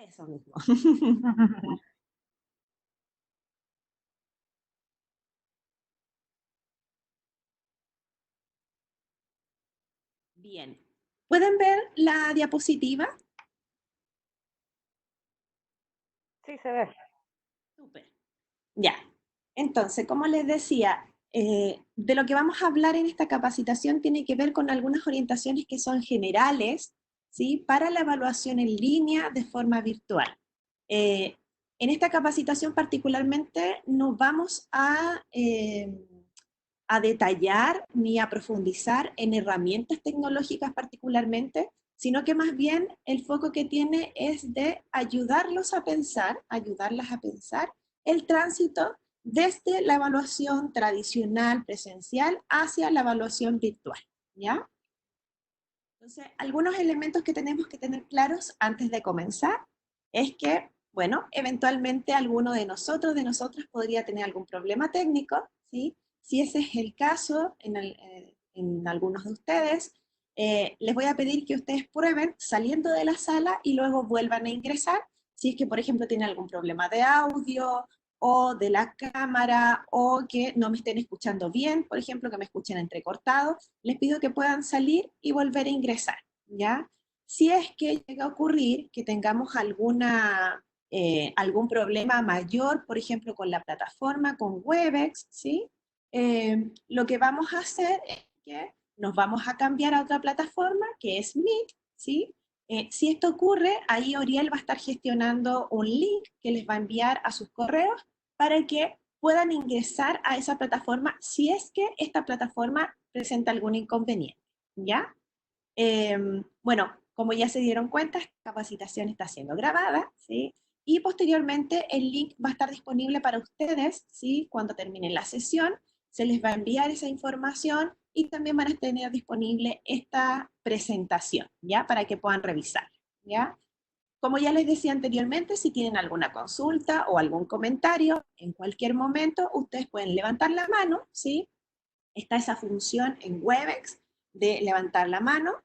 Eso mismo. Bien. ¿Pueden ver la diapositiva? Sí, se ve. Súper. Ya. Entonces, como les decía, de lo que vamos a hablar en esta capacitación tiene que ver con algunas orientaciones que son generales, ¿sí? Para la evaluación en línea de forma virtual. Eh, en esta capacitación particularmente no vamos a detallar ni a profundizar en herramientas tecnológicas particularmente, sino que más bien el foco que tiene es de ayudarlos a pensar, ayudarlas a pensar el tránsito desde la evaluación tradicional presencial hacia la evaluación virtual, ¿ya? Entonces, algunos elementos que tenemos que tener claros antes de comenzar es que, bueno, eventualmente alguno de nosotros, de nosotras, podría tener algún problema técnico, ¿sí? Si ese es el caso en algunos de ustedes, les voy a pedir que ustedes prueben saliendo de la sala y luego vuelvan a ingresar. Si es que, por ejemplo, tienen algún problema de audio o de la cámara o que no me estén escuchando bien, por ejemplo, que me escuchen entrecortado, les pido que puedan salir y volver a ingresar, ¿ya? Si es que llega a ocurrir que tengamos algún problema mayor, por ejemplo, con la plataforma, con Webex, ¿sí? Lo que vamos a hacer es que nos vamos a cambiar a otra plataforma, que es Meet, ¿sí? Si esto ocurre, ahí Oriel va a estar gestionando un link que les va a enviar a sus correos para que puedan ingresar a esa plataforma si es que esta plataforma presenta algún inconveniente, ¿ya? Bueno, como ya se dieron cuenta, esta capacitación está siendo grabada, ¿sí? Y posteriormente el link va a estar disponible para ustedes, ¿sí? Cuando termine la sesión, se les va a enviar esa información y también van a tener disponible esta presentación, ¿ya? Para que puedan revisar, ¿ya? Como ya les decía anteriormente, si tienen alguna consulta o algún comentario, en cualquier momento ustedes pueden levantar la mano, ¿sí? Está esa función en Webex de levantar la mano.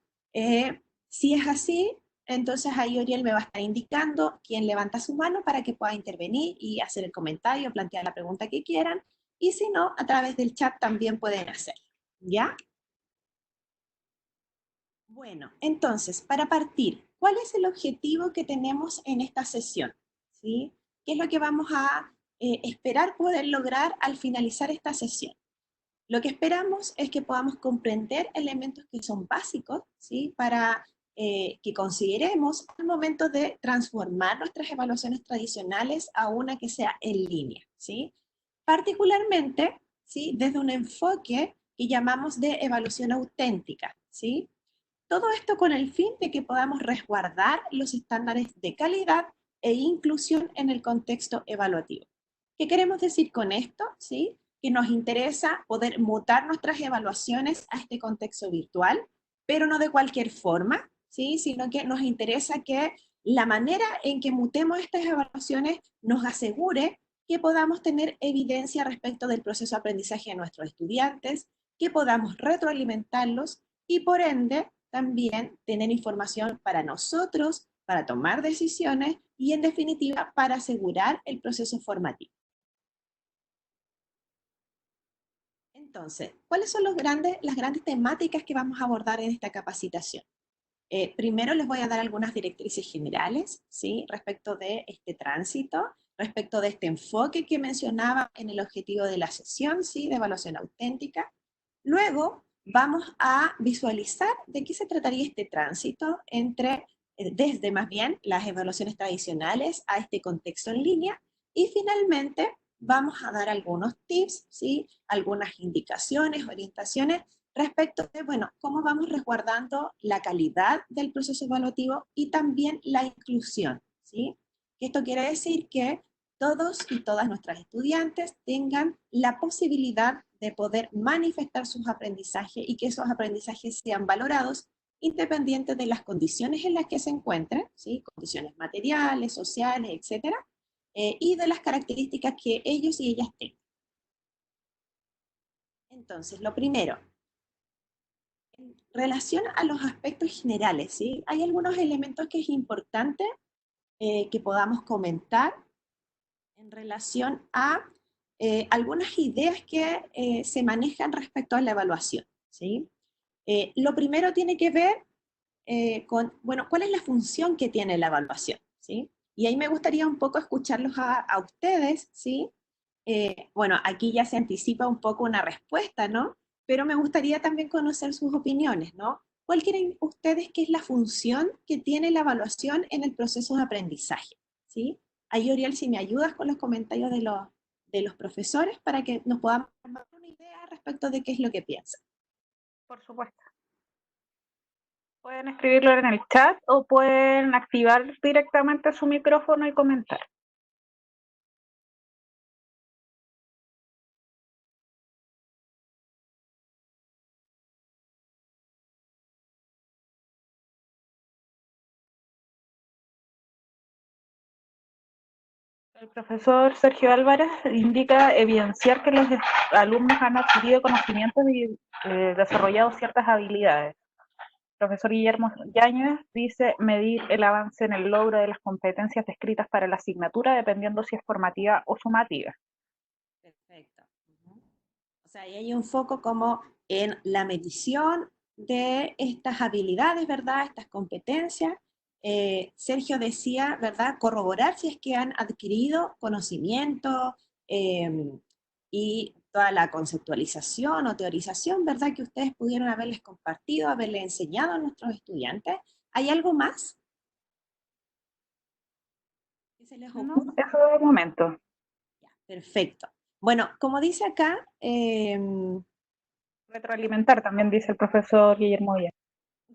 Si es así, entonces ahí Oriel me va a estar indicando quién levanta su mano para que pueda intervenir y hacer el comentario, plantear la pregunta que quieran. Y si no, a través del chat también pueden hacerlo. ¿Ya? Bueno, entonces, para partir, ¿cuál es el objetivo que tenemos en esta sesión? ¿Sí? ¿Qué es lo que vamos a esperar poder lograr al finalizar esta sesión? Lo que esperamos es que podamos comprender elementos que son básicos, ¿sí? Para que consideremos al momento de transformar nuestras evaluaciones tradicionales a una que sea en línea, ¿sí? Particularmente, ¿sí? Desde un enfoque que llamamos de evaluación auténtica, ¿sí? Todo esto con el fin de que podamos resguardar los estándares de calidad e inclusión en el contexto evaluativo. ¿Qué queremos decir con esto? ¿Sí? Que nos interesa poder mutar nuestras evaluaciones a este contexto virtual, pero no de cualquier forma, ¿sí? Sino que nos interesa que la manera en que mutemos estas evaluaciones nos asegure que podamos tener evidencia respecto del proceso de aprendizaje de nuestros estudiantes, que podamos retroalimentarlos y por ende también tener información para nosotros, para tomar decisiones y en definitiva para asegurar el proceso formativo. Entonces, ¿cuáles son las grandes temáticas que vamos a abordar en esta capacitación? Primero les voy a dar algunas directrices generales, ¿sí? Respecto de este tránsito, respecto de este enfoque que mencionaba en el objetivo de la sesión, ¿sí? De evaluación auténtica. Luego vamos a visualizar de qué se trataría este tránsito desde más bien las evaluaciones tradicionales a este contexto en línea. Y finalmente vamos a dar algunos tips, ¿sí? Algunas indicaciones, orientaciones respecto de, bueno, cómo vamos resguardando la calidad del proceso evaluativo y también la inclusión, ¿sí? Esto quiere decir que todos y todas nuestras estudiantes tengan la posibilidad de poder manifestar sus aprendizajes y que esos aprendizajes sean valorados independientes de las condiciones en las que se encuentren, ¿sí? Condiciones materiales, sociales, etcétera, y de las características que ellos y ellas tengan. Entonces, lo primero, en relación a los aspectos generales, ¿sí? Hay algunos elementos que es importante que podamos comentar en relación a algunas ideas que se manejan respecto a la evaluación, ¿sí? Lo primero tiene que ver con, bueno, ¿cuál es la función que tiene la evaluación? ¿Sí? Y ahí me gustaría un poco escucharlos a ustedes, ¿sí? Bueno, aquí ya se anticipa un poco una respuesta, ¿no? Pero me gustaría también conocer sus opiniones, ¿no? ¿Cuál creen ustedes que es la función que tiene la evaluación en el proceso de aprendizaje? ¿Sí? Ahí, Oriel, si me ayudas con los comentarios de los profesores para que nos podamos dar una idea respecto de qué es lo que piensan. Por supuesto. Pueden escribirlo en el chat o pueden activar directamente su micrófono y comentar. El profesor Sergio Álvarez indica evidenciar que los alumnos han adquirido conocimientos y desarrollado ciertas habilidades. El profesor Guillermo Yáñez dice medir el avance en el logro de las competencias descritas para la asignatura dependiendo si es formativa o sumativa. Perfecto. O sea, ahí hay un foco como en la medición de estas habilidades, ¿verdad? Estas competencias. Sergio decía, ¿verdad? Corroborar si es que han adquirido conocimiento y toda la conceptualización o teorización, ¿verdad? Que ustedes pudieron haberles compartido, haberles enseñado a nuestros estudiantes. ¿Hay algo más que se les No, ocurra? eso de momento. Ya, perfecto. Bueno, como dice acá, Retroalimentar también dice el profesor Guillermo Yáñez.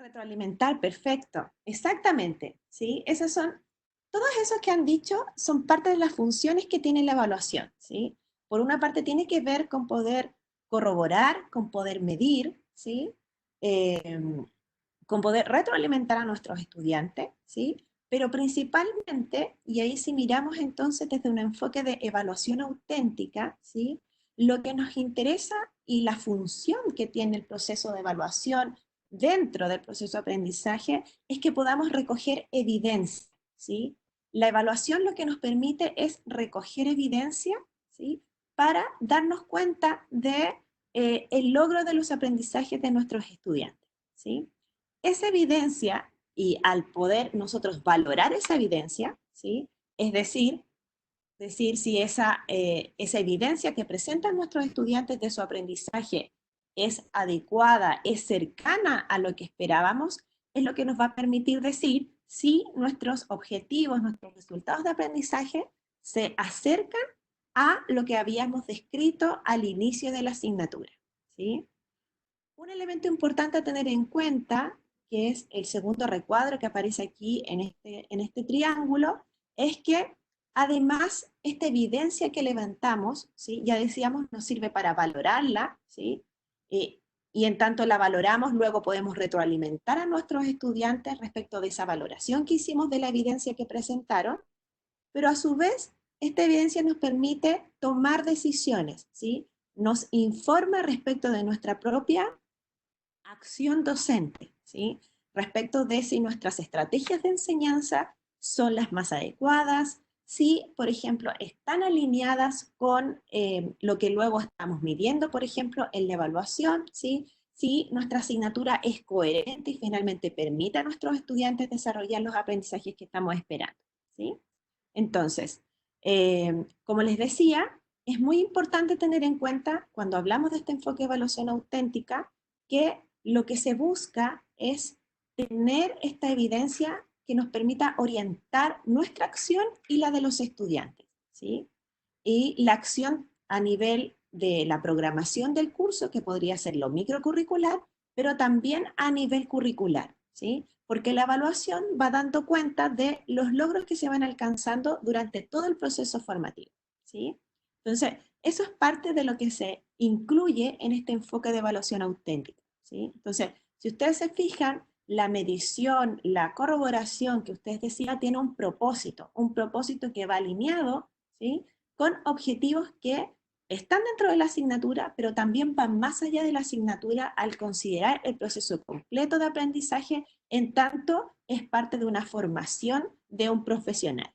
retroalimentar, perfecto, exactamente, ¿sí? Esos son, todos esos que han dicho son parte de las funciones que tiene la evaluación, ¿sí? Por una parte tiene que ver con poder corroborar, con poder medir, ¿sí? Eh, con poder retroalimentar a nuestros estudiantes, ¿sí? Pero principalmente, y ahí si miramos entonces desde un enfoque de evaluación auténtica, ¿sí? Lo que nos interesa y la función que tiene el proceso de evaluación dentro del proceso de aprendizaje es que podamos recoger evidencia, ¿sí? La evaluación lo que nos permite es recoger evidencia, ¿sí? Para darnos cuenta de el logro de los aprendizajes de nuestros estudiantes, ¿sí? Esa evidencia y al poder nosotros valorar esa evidencia, ¿sí? Es decir si esa evidencia que presentan nuestros estudiantes de su aprendizaje es adecuada, es cercana a lo que esperábamos, es lo que nos va a permitir decir si nuestros objetivos, nuestros resultados de aprendizaje se acercan a lo que habíamos descrito al inicio de la asignatura, ¿sí? Un elemento importante a tener en cuenta, que es el segundo recuadro que aparece aquí en este triángulo, es que además esta evidencia que levantamos, ¿sí? Ya decíamos, nos sirve para valorarla, ¿sí? Eh, y en tanto la valoramos, luego podemos retroalimentar a nuestros estudiantes respecto de esa valoración que hicimos de la evidencia que presentaron, pero a su vez, esta evidencia nos permite tomar decisiones, ¿sí? Nos informa respecto de nuestra propia acción docente, ¿sí? Respecto de si nuestras estrategias de enseñanza son las más adecuadas, si, por ejemplo, están alineadas con lo que luego estamos midiendo, por ejemplo, en la evaluación, ¿sí? Si nuestra asignatura es coherente y finalmente permite a nuestros estudiantes desarrollar los aprendizajes que estamos esperando, ¿sí? Entonces, como les decía, es muy importante tener en cuenta cuando hablamos de este enfoque de evaluación auténtica que lo que se busca es tener esta evidencia que nos permita orientar nuestra acción y la de los estudiantes, ¿sí? Y la acción a nivel de la programación del curso, que podría ser lo microcurricular, pero también a nivel curricular, ¿sí? Porque la evaluación va dando cuenta de los logros que se van alcanzando durante todo el proceso formativo, ¿sí? Entonces, eso es parte de lo que se incluye en este enfoque de evaluación auténtica, ¿sí? Entonces, si ustedes se fijan, la medición, la corroboración que ustedes decían tiene un propósito que va alineado, ¿sí? Con objetivos que están dentro de la asignatura, pero también van más allá de la asignatura al considerar el proceso completo de aprendizaje en tanto es parte de una formación de un profesional.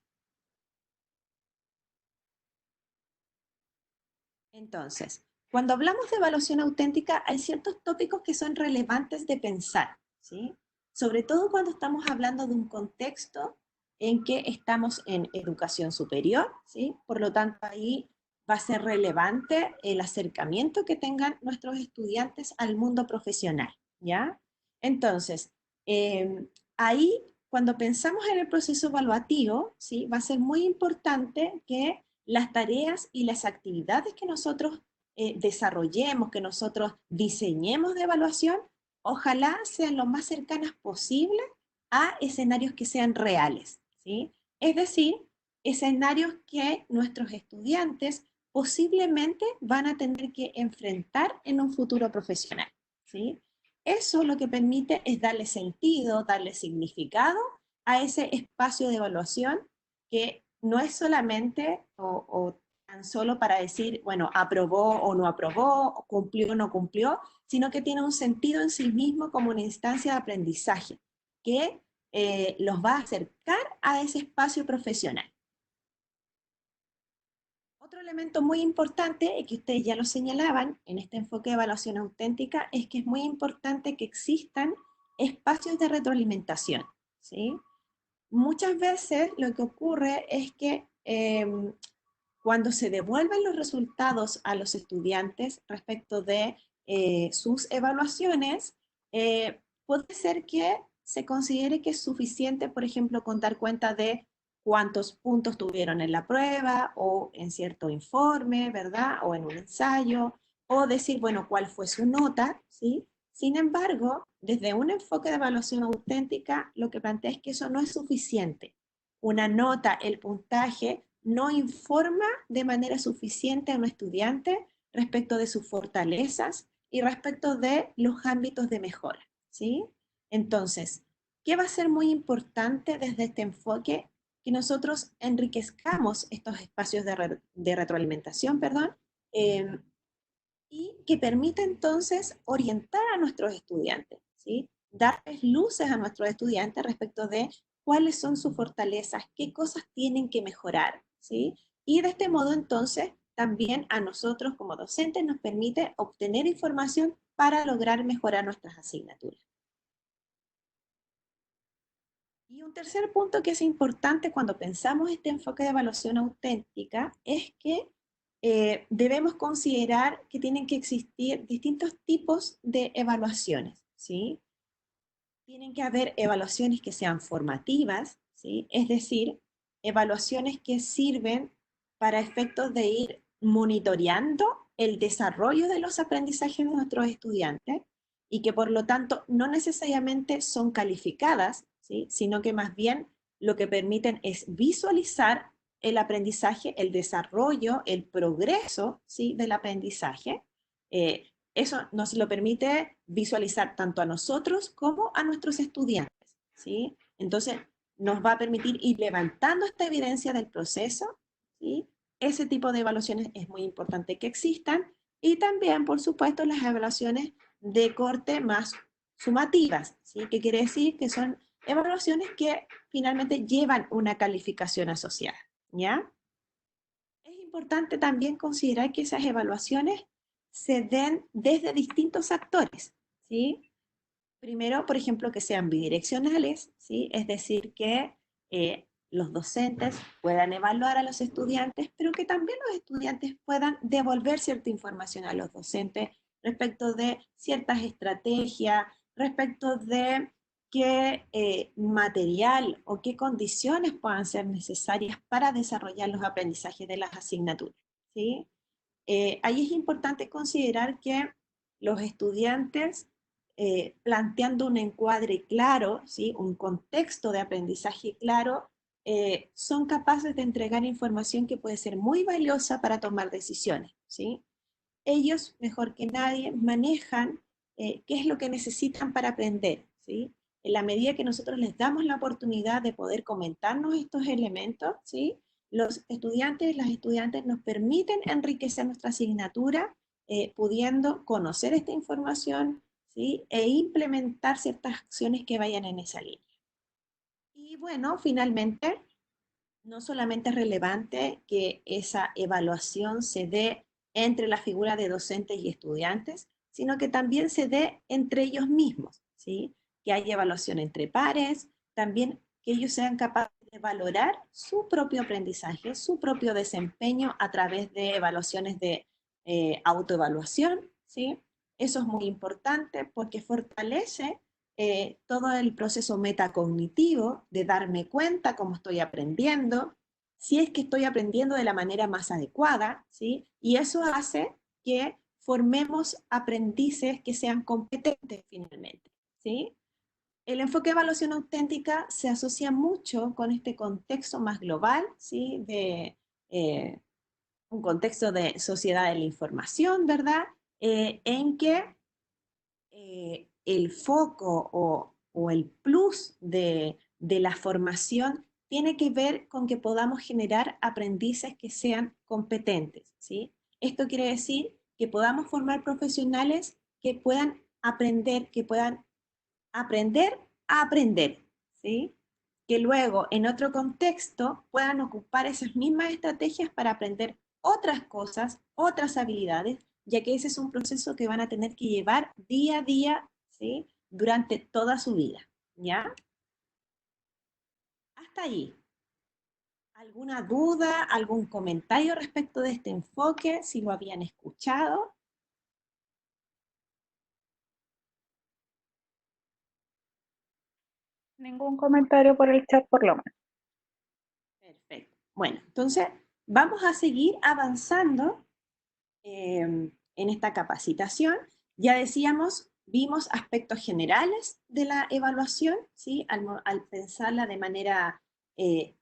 Entonces, cuando hablamos de evaluación auténtica, hay ciertos tópicos que son relevantes de pensar, ¿sí? Sobre todo cuando estamos hablando de un contexto en que estamos en educación superior, ¿sí? Por lo tanto, ahí va a ser relevante el acercamiento que tengan nuestros estudiantes al mundo profesional, ¿ya? Entonces, ahí, cuando pensamos en el proceso evaluativo, ¿sí? Va a ser muy importante que las tareas y las actividades que nosotros desarrollemos, que nosotros diseñemos de evaluación, ojalá sean lo más cercanas posible a escenarios que sean reales, ¿sí? Es decir, escenarios que nuestros estudiantes posiblemente van a tener que enfrentar en un futuro profesional, ¿sí? Eso lo que permite es darle sentido, darle significado a ese espacio de evaluación que no es solamente o tan solo para decir, bueno, aprobó o no aprobó, cumplió o no cumplió, sino que tiene un sentido en sí mismo como una instancia de aprendizaje que los va a acercar a ese espacio profesional. Otro elemento muy importante, y que ustedes ya lo señalaban en este enfoque de evaluación auténtica, es que es muy importante que existan espacios de retroalimentación, ¿sí? Muchas veces lo que ocurre es que cuando se devuelven los resultados a los estudiantes respecto de sus evaluaciones, puede ser que se considere que es suficiente, por ejemplo, con dar cuenta de cuántos puntos tuvieron en la prueba o en cierto informe, ¿verdad? O en un ensayo, o decir, bueno, cuál fue su nota, ¿sí? Sin embargo, desde un enfoque de evaluación auténtica, lo que plantea es que eso no es suficiente. Una nota, el puntaje, no informa de manera suficiente a un estudiante respecto de sus fortalezas y respecto de los ámbitos de mejora, ¿sí? Entonces, ¿qué va a ser muy importante desde este enfoque? Que nosotros enriquezcamos estos espacios de retroalimentación, perdón, eh, y que permita entonces orientar a nuestros estudiantes, ¿sí? Darles luces a nuestros estudiantes respecto de cuáles son sus fortalezas, qué cosas tienen que mejorar, ¿sí? Y de este modo entonces también a nosotros como docentes nos permite obtener información para lograr mejorar nuestras asignaturas. Y un tercer punto que es importante cuando pensamos este enfoque de evaluación auténtica es que debemos considerar que tienen que existir distintos tipos de evaluaciones, ¿sí? Tienen que haber evaluaciones que sean formativas, ¿sí? Es decir, evaluaciones que sirven para efectos de ir monitoreando el desarrollo de los aprendizajes de nuestros estudiantes y que por lo tanto no necesariamente son calificadas, ¿sí? Sino que más bien lo que permiten es visualizar el aprendizaje, el desarrollo, el progreso, ¿sí? Del aprendizaje. Eso nos lo permite visualizar tanto a nosotros como a nuestros estudiantes, ¿sí? Entonces, nos va a permitir ir levantando esta evidencia del proceso, ¿sí? Ese tipo de evaluaciones es muy importante que existan y también, por supuesto, las evaluaciones de corte más sumativas, ¿sí? Que quiere decir que son evaluaciones que finalmente llevan una calificación asociada, ¿ya? Es importante también considerar que esas evaluaciones se den desde distintos actores, ¿sí? Primero, por ejemplo, que sean bidireccionales, ¿sí? Es decir, que los docentes puedan evaluar a los estudiantes, pero que también los estudiantes puedan devolver cierta información a los docentes respecto de ciertas estrategias, respecto de qué material o qué condiciones puedan ser necesarias para desarrollar los aprendizajes de las asignaturas, ¿sí? Ahí es importante considerar que los estudiantes, planteando un encuadre claro, ¿sí? Un contexto de aprendizaje claro, son capaces de entregar información que puede ser muy valiosa para tomar decisiones, ¿sí? Ellos, mejor que nadie, manejan qué es lo que necesitan para aprender, ¿sí? En la medida que nosotros les damos la oportunidad de poder comentarnos estos elementos, ¿sí? Los estudiantes, las estudiantes nos permiten enriquecer nuestra asignatura, pudiendo conocer esta información, ¿sí? E implementar ciertas acciones que vayan en esa línea. Y bueno, finalmente, no solamente es relevante que esa evaluación se dé entre la figura de docentes y estudiantes, sino que también se dé entre ellos mismos, ¿sí? Que haya evaluación entre pares, también que ellos sean capaces de valorar su propio aprendizaje, su propio desempeño a través de evaluaciones de autoevaluación, ¿sí? Eso es muy importante porque fortalece todo el proceso metacognitivo de darme cuenta cómo estoy aprendiendo, si es que estoy aprendiendo de la manera más adecuada, ¿sí? Y eso hace que formemos aprendices que sean competentes finalmente, ¿sí? El enfoque de evaluación auténtica se asocia mucho con este contexto más global, ¿sí? De un contexto de sociedad de la información, ¿verdad? En que el foco o el plus de la formación tiene que ver con que podamos generar aprendices que sean competentes, ¿sí? Esto quiere decir que podamos formar profesionales que puedan aprender a aprender, ¿sí? Que luego en otro contexto puedan ocupar esas mismas estrategias para aprender otras cosas, otras habilidades, ya que ese es un proceso que van a tener que llevar día a día, ¿sí? Durante toda su vida, ¿ya? Hasta ahí. ¿Alguna duda, algún comentario respecto de este enfoque? Si lo habían escuchado. Ningún comentario por el chat, por lo menos. Perfecto. Bueno, entonces vamos a seguir avanzando en esta capacitación. Ya decíamos, vimos aspectos generales de la evaluación, ¿sí? Al pensarla de manera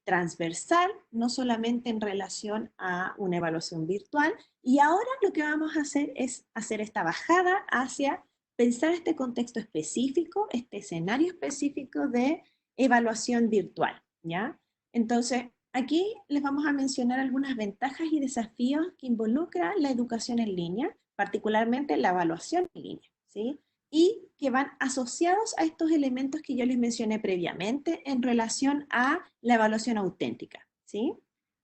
transversal, no solamente en relación a una evaluación virtual. Y ahora lo que vamos a hacer es hacer esta bajada hacia pensar este contexto específico, este escenario específico de evaluación virtual, ¿ya? Entonces, aquí les vamos a mencionar algunas ventajas y desafíos que involucra la educación en línea, particularmente la evaluación en línea, ¿sí? Y que van asociados a estos elementos que yo les mencioné previamente en relación a la evaluación auténtica, ¿sí?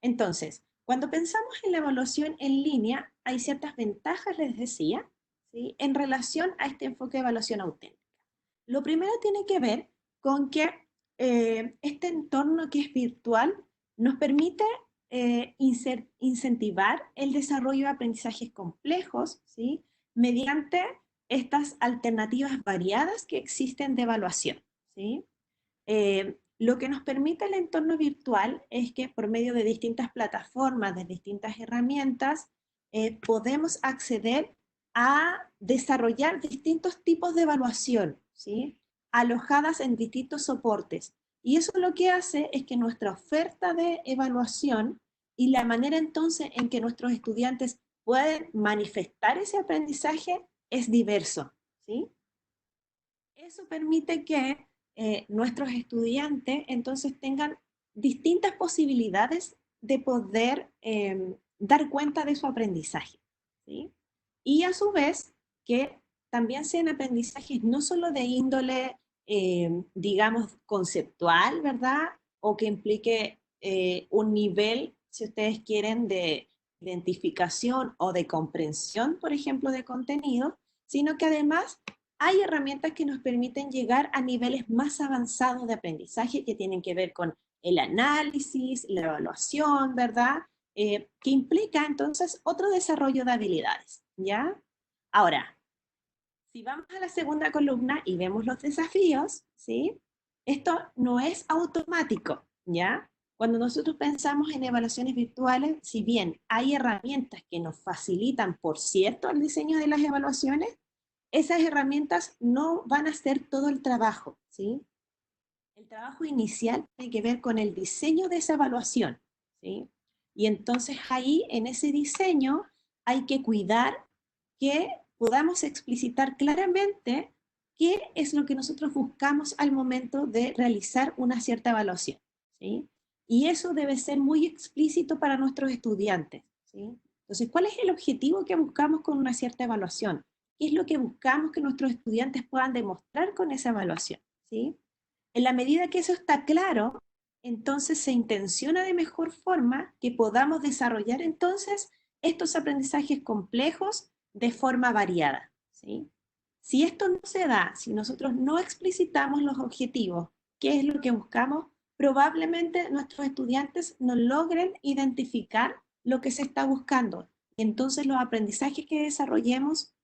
Entonces, cuando pensamos en la evaluación en línea, hay ciertas ventajas, les decía, ¿sí? En relación a este enfoque de evaluación auténtica. Lo primero tiene que ver con que este entorno que es virtual nos permite incentivar el desarrollo de aprendizajes complejos, ¿sí? Mediante estas alternativas variadas que existen de evaluación, ¿sí? Lo que nos permite el entorno virtual es que por medio de distintas plataformas, de distintas herramientas, podemos acceder a desarrollar distintos tipos de evaluación, ¿sí? Alojadas en distintos soportes. Y eso lo que hace es que nuestra oferta de evaluación y la manera entonces en que nuestros estudiantes pueden manifestar ese aprendizaje es diverso, ¿sí? Eso permite que nuestros estudiantes entonces tengan distintas posibilidades de poder dar cuenta de su aprendizaje, ¿sí? Y a su vez que también sean aprendizajes no solo de índole, digamos, conceptual, ¿verdad? O que implique un nivel, si ustedes quieren, de identificación o de comprensión, por ejemplo, de contenido, sino que además hay herramientas que nos permiten llegar a niveles más avanzados de aprendizaje que tienen que ver con el análisis, la evaluación, ¿verdad? Que implica entonces otro desarrollo de habilidades, ¿ya? Ahora, si vamos a la segunda columna y vemos los desafíos, ¿sí? Esto no es automático, ¿ya? Cuando nosotros pensamos en evaluaciones virtuales, si bien hay herramientas que nos facilitan, por cierto, el diseño de las evaluaciones, esas herramientas no van a hacer todo el trabajo, ¿sí? El trabajo inicial tiene que ver con el diseño de esa evaluación, ¿sí? Y entonces ahí, en ese diseño, hay que cuidar que podamos explicitar claramente qué es lo que nosotros buscamos al momento de realizar una cierta evaluación, ¿sí? Y eso debe ser muy explícito para nuestros estudiantes, ¿sí? Entonces, ¿cuál es el objetivo que buscamos con una cierta evaluación? ¿Qué es lo que buscamos que nuestros estudiantes puedan demostrar con esa evaluación? ¿Sí? En la medida que eso está claro, entonces se intenciona de mejor forma que podamos desarrollar entonces estos aprendizajes complejos de forma variada, ¿sí? Si esto no se da, si nosotros no explicitamos los objetivos, qué es lo que buscamos, probablemente nuestros estudiantes no logren identificar lo que se está buscando. Entonces los aprendizajes que desarrollemos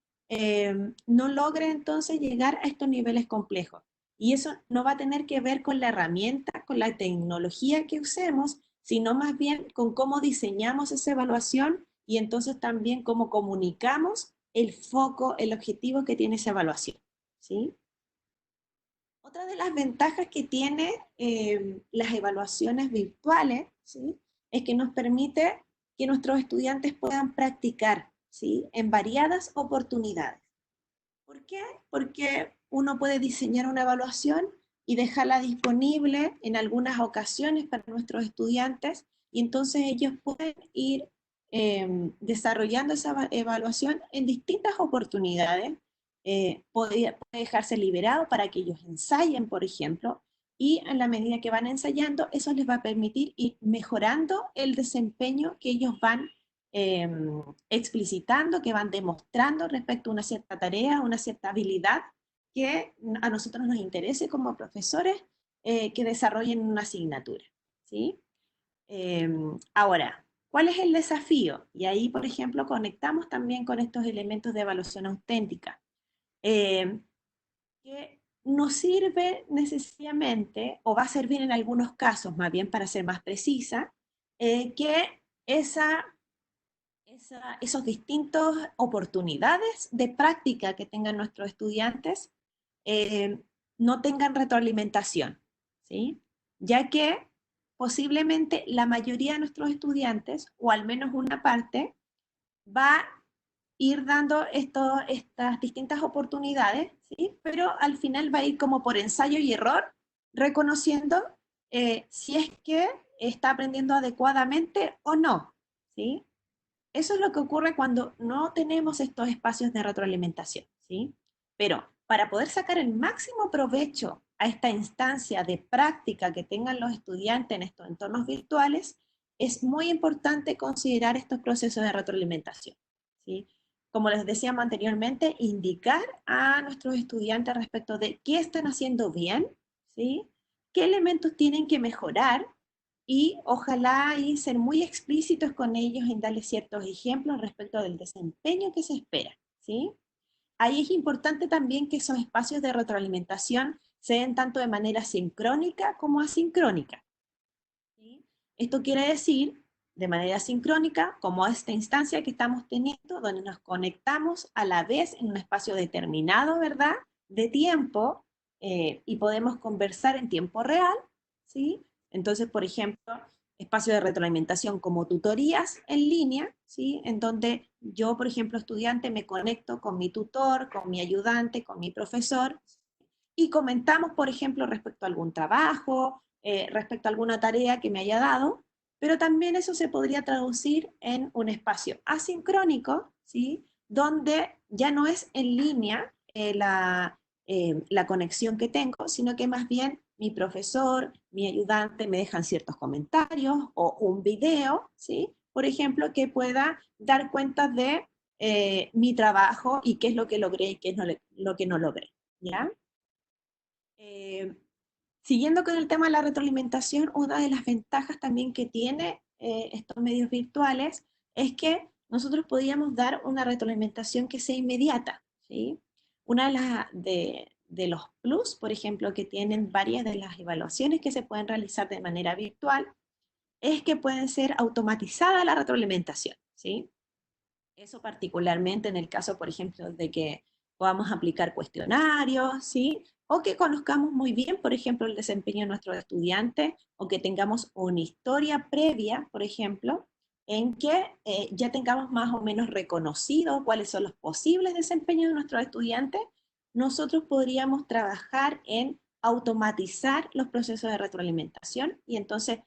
no logren entonces llegar a estos niveles complejos. Y eso no va a tener que ver con la herramienta, con la tecnología que usemos, sino más bien con cómo diseñamos esa evaluación y entonces también cómo comunicamos el foco, el objetivo que tiene esa evaluación, ¿sí? Otra de las ventajas que tiene las evaluaciones virtuales, ¿sí? Es que nos permite que nuestros estudiantes puedan practicar, ¿sí? En variadas oportunidades. ¿Por qué? Porque uno puede diseñar una evaluación y dejarla disponible en algunas ocasiones para nuestros estudiantes y entonces ellos pueden ir desarrollando esa evaluación en distintas oportunidades. Puede dejarse liberado para que ellos ensayen, por ejemplo, y en la medida que van ensayando, eso les va a permitir ir mejorando el desempeño que ellos van eh, explicitando, que van demostrando respecto a una cierta tarea, una cierta habilidad que a nosotros nos interese como profesores que desarrollen una asignatura, ¿sí? Ahora, ¿cuál es el desafío? Y ahí, por ejemplo, conectamos también con estos elementos de evaluación auténtica, eh, que no sirve necesariamente, o va a servir en algunos casos, más bien para ser más precisa, que esos distintos oportunidades de práctica que tengan nuestros estudiantes eh, no tengan retroalimentación, ¿sí? Ya que posiblemente la mayoría de nuestros estudiantes, o al menos una parte, va a ir dando estas distintas oportunidades, ¿sí? Pero al final va a ir como por ensayo y error, reconociendo si es que está aprendiendo adecuadamente o no, ¿sí? Eso es lo que ocurre cuando no tenemos estos espacios de retroalimentación, ¿sí? Pero para poder sacar el máximo provecho a esta instancia de práctica que tengan los estudiantes en estos entornos virtuales, es muy importante considerar estos procesos de retroalimentación, ¿sí? Como les decíamos anteriormente, indicar a nuestros estudiantes respecto de qué están haciendo bien, ¿sí? Qué elementos tienen que mejorar y ojalá y ser muy explícitos con ellos en darles ciertos ejemplos respecto del desempeño que se espera, ¿sí? Ahí es importante también que esos espacios de retroalimentación se den tanto de manera sincrónica como asincrónica, ¿sí? Esto quiere decir, de manera sincrónica, como esta instancia que estamos teniendo, donde nos conectamos a la vez en un espacio determinado, ¿verdad? De tiempo, y podemos conversar en tiempo real, ¿sí? Entonces, por ejemplo, espacio de retroalimentación como tutorías en línea, ¿sí? En donde yo, por ejemplo, estudiante, me conecto con mi tutor, con mi ayudante, con mi profesor, y comentamos, por ejemplo, respecto a algún trabajo, respecto a alguna tarea que me haya dado, pero también eso se podría traducir en un espacio asincrónico, ¿sí? Donde ya no es en línea la conexión que tengo, sino que más bien mi profesor, mi ayudante me dejan ciertos comentarios o un video, ¿sí? Por ejemplo, que pueda dar cuenta de mi trabajo y qué es lo que logré y qué es lo que no logré, ¿ya? Eh, Siguiendo con el tema de la retroalimentación, una de las ventajas también que tiene estos medios virtuales es que nosotros podíamos dar una retroalimentación que sea inmediata, ¿sí? Una de los plus, por ejemplo, que tienen varias de las evaluaciones que se pueden realizar de manera virtual, es que pueden ser automatizada la retroalimentación, ¿sí? Eso particularmente en el caso, por ejemplo, de que podamos aplicar cuestionarios, ¿sí? O que conozcamos muy bien, por ejemplo, el desempeño de nuestros estudiantes, o que tengamos una historia previa, por ejemplo, en que ya tengamos más o menos reconocido cuáles son los posibles desempeños de nuestros estudiantes, nosotros podríamos trabajar en automatizar los procesos de retroalimentación y entonces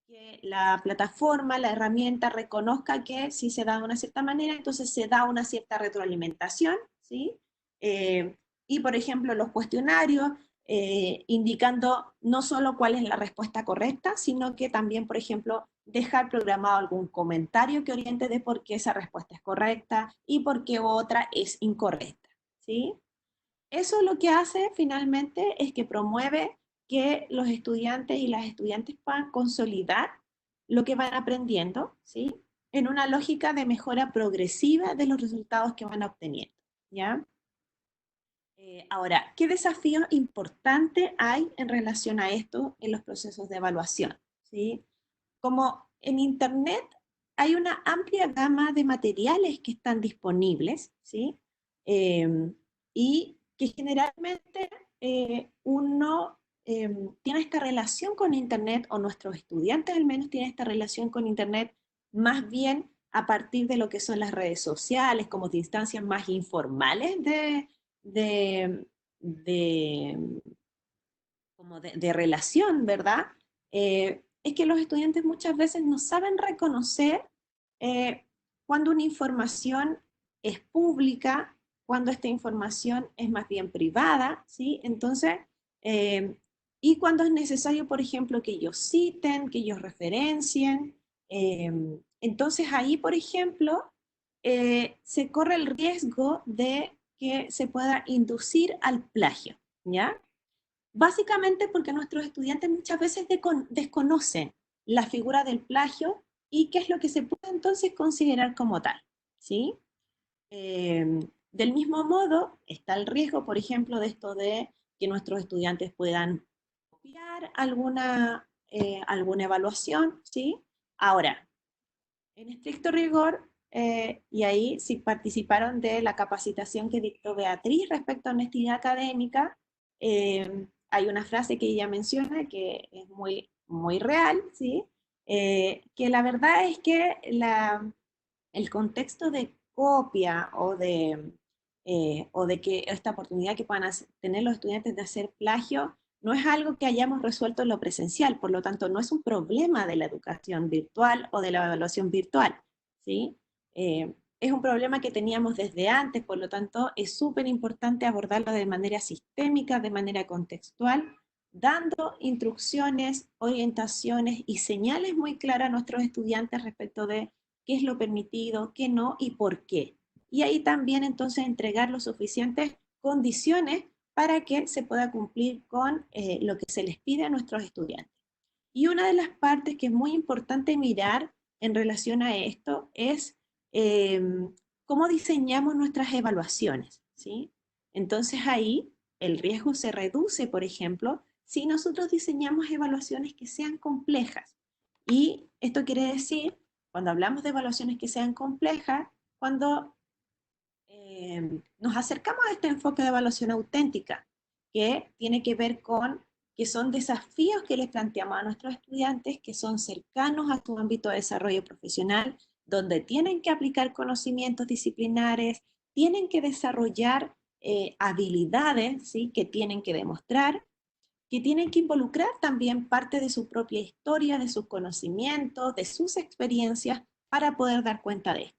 que la plataforma, la herramienta reconozca que si se da de una cierta manera, entonces se da una cierta retroalimentación, ¿sí? Y por ejemplo, los cuestionarios, indicando no solo cuál es la respuesta correcta, sino que también, por ejemplo, dejar programado algún comentario que oriente de por qué esa respuesta es correcta y por qué otra es incorrecta, ¿sí? Eso lo que hace finalmente es que promueve que los estudiantes y las estudiantes puedan consolidar lo que van aprendiendo, ¿sí? En una lógica de mejora progresiva de los resultados que van obteniendo, ¿ya? Ahora, ¿qué desafíos importantes hay en relación a esto en los procesos de evaluación? ¿Sí? Como en Internet hay una amplia gama de materiales que están disponibles, ¿sí? Y que generalmente uno tiene esta relación con Internet, o nuestros estudiantes al menos tienen esta relación con Internet, más bien a partir de lo que son las redes sociales, como de instancias más informales de, de, de relación, ¿verdad? Es que los estudiantes muchas veces no saben reconocer eh, cuando una información es pública, cuando esta información es más bien privada, ¿sí? Entonces, eh, y cuando es necesario, por ejemplo, que ellos citen, que ellos referencien. eh, entonces ahí, por ejemplo, se corre el riesgo de que se pueda inducir al plagio, ¿ya? Básicamente porque nuestros estudiantes muchas veces desconocen la figura del plagio y qué es lo que se puede entonces considerar como tal, ¿sí? Del mismo modo, está el riesgo, por ejemplo, de esto de que nuestros estudiantes puedan copiar alguna evaluación, ¿sí? Ahora, en estricto rigor, y ahí si participaron de la capacitación que dictó Beatriz respecto a honestidad académica, hay una frase que ella menciona que es muy, muy real, ¿sí? Que la verdad es que el contexto de copia o de que esta oportunidad que puedan tener los estudiantes de hacer plagio no es algo que hayamos resuelto en lo presencial, por lo tanto no es un problema de la educación virtual o de la evaluación virtual, ¿sí? Es un problema que teníamos desde antes, por lo tanto es súper importante abordarlo de manera sistémica, de manera contextual, dando instrucciones, orientaciones y señales muy claras a nuestros estudiantes respecto de qué es lo permitido, qué no y por qué. Y ahí también entonces entregar las suficientes condiciones para que se pueda cumplir con lo que se les pide a nuestros estudiantes. Y una de las partes que es muy importante mirar en relación a esto es eh, cómo diseñamos nuestras evaluaciones, ¿sí? Entonces ahí el riesgo se reduce, por ejemplo, si nosotros diseñamos evaluaciones que sean complejas. Y esto quiere decir, cuando hablamos de evaluaciones que sean complejas, cuando nos acercamos a este enfoque de evaluación auténtica, que tiene que ver con que son desafíos que les planteamos a nuestros estudiantes, que son cercanos a su ámbito de desarrollo profesional, donde tienen que aplicar conocimientos disciplinares, tienen que desarrollar habilidades, ¿sí? Que tienen que demostrar, que tienen que involucrar también parte de su propia historia, de sus conocimientos, de sus experiencias, para poder dar cuenta de esto.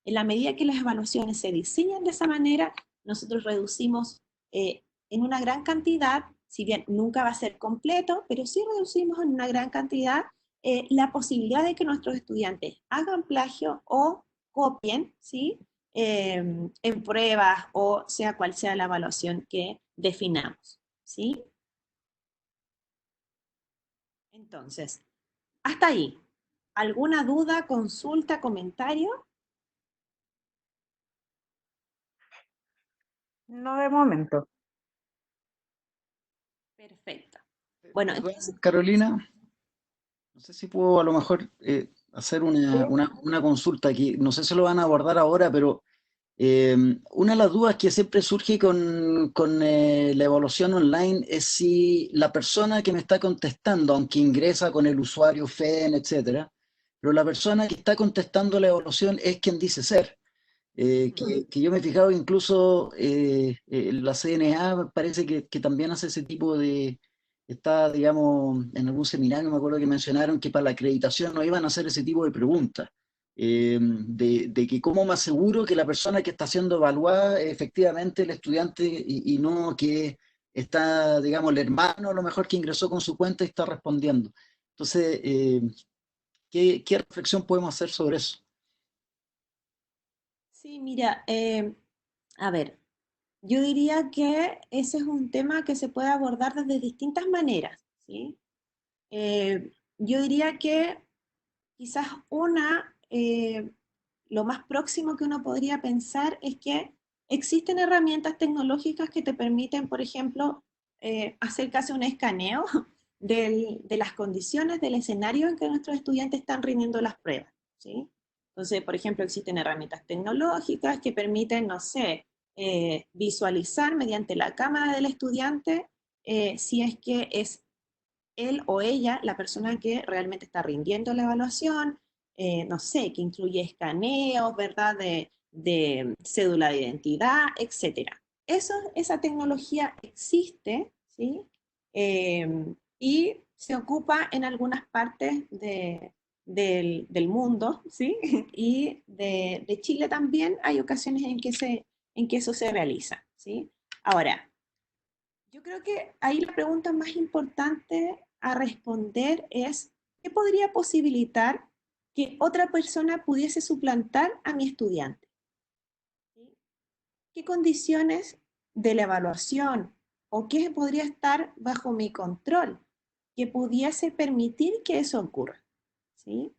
En la medida que las evaluaciones se diseñan de esa manera, nosotros reducimos en una gran cantidad, si bien nunca va a ser completo, pero sí reducimos en una gran cantidad la posibilidad de que nuestros estudiantes hagan plagio o copien, ¿sí? En pruebas o sea cual sea la evaluación que definamos, ¿sí? Entonces, hasta ahí. ¿Alguna duda, consulta, comentario? No de momento. Perfecto. Bueno, Perdón, entonces, Carolina, no sé si puedo a lo mejor hacer una consulta aquí. No sé si lo van a abordar ahora, pero una de las dudas que siempre surge con la evaluación online es si la persona que me está contestando, aunque ingresa con el usuario FEN, etcétera, pero la persona que está contestando la evaluación es quien dice ser. Que yo me he fijado incluso la CNA parece que también hace ese tipo de, está, digamos, en algún seminario me acuerdo que mencionaron que para la acreditación no iban a hacer ese tipo de preguntas, de que cómo me aseguro que la persona que está siendo evaluada es efectivamente el estudiante y no que está, digamos, el hermano a lo mejor que ingresó con su cuenta y está respondiendo. Entonces, ¿qué reflexión podemos hacer sobre eso? Sí, mira, a ver, yo diría que ese es un tema que se puede abordar desde distintas maneras, ¿sí? Yo diría que quizás lo más próximo que uno podría pensar es que existen herramientas tecnológicas que te permiten, por ejemplo, hacer casi un escaneo de las condiciones del escenario en que nuestros estudiantes están rindiendo las pruebas, ¿sí? Entonces, por ejemplo, existen herramientas tecnológicas que permiten, no sé, visualizar mediante la cámara del estudiante si es que es él o ella la persona que realmente está rindiendo la evaluación, no sé, que incluye escaneos, ¿verdad? De cédula de identidad, etcétera. Esa tecnología existe, ¿sí? Y se ocupa en algunas partes del mundo, ¿sí? Y de Chile también hay ocasiones en que eso se realiza, ¿sí? Ahora, yo creo que ahí la pregunta más importante a responder es, ¿qué podría posibilitar que otra persona pudiese suplantar a mi estudiante? ¿Sí? ¿Qué condiciones de la evaluación o qué podría estar bajo mi control que pudiese permitir que eso ocurra? ¿Sí?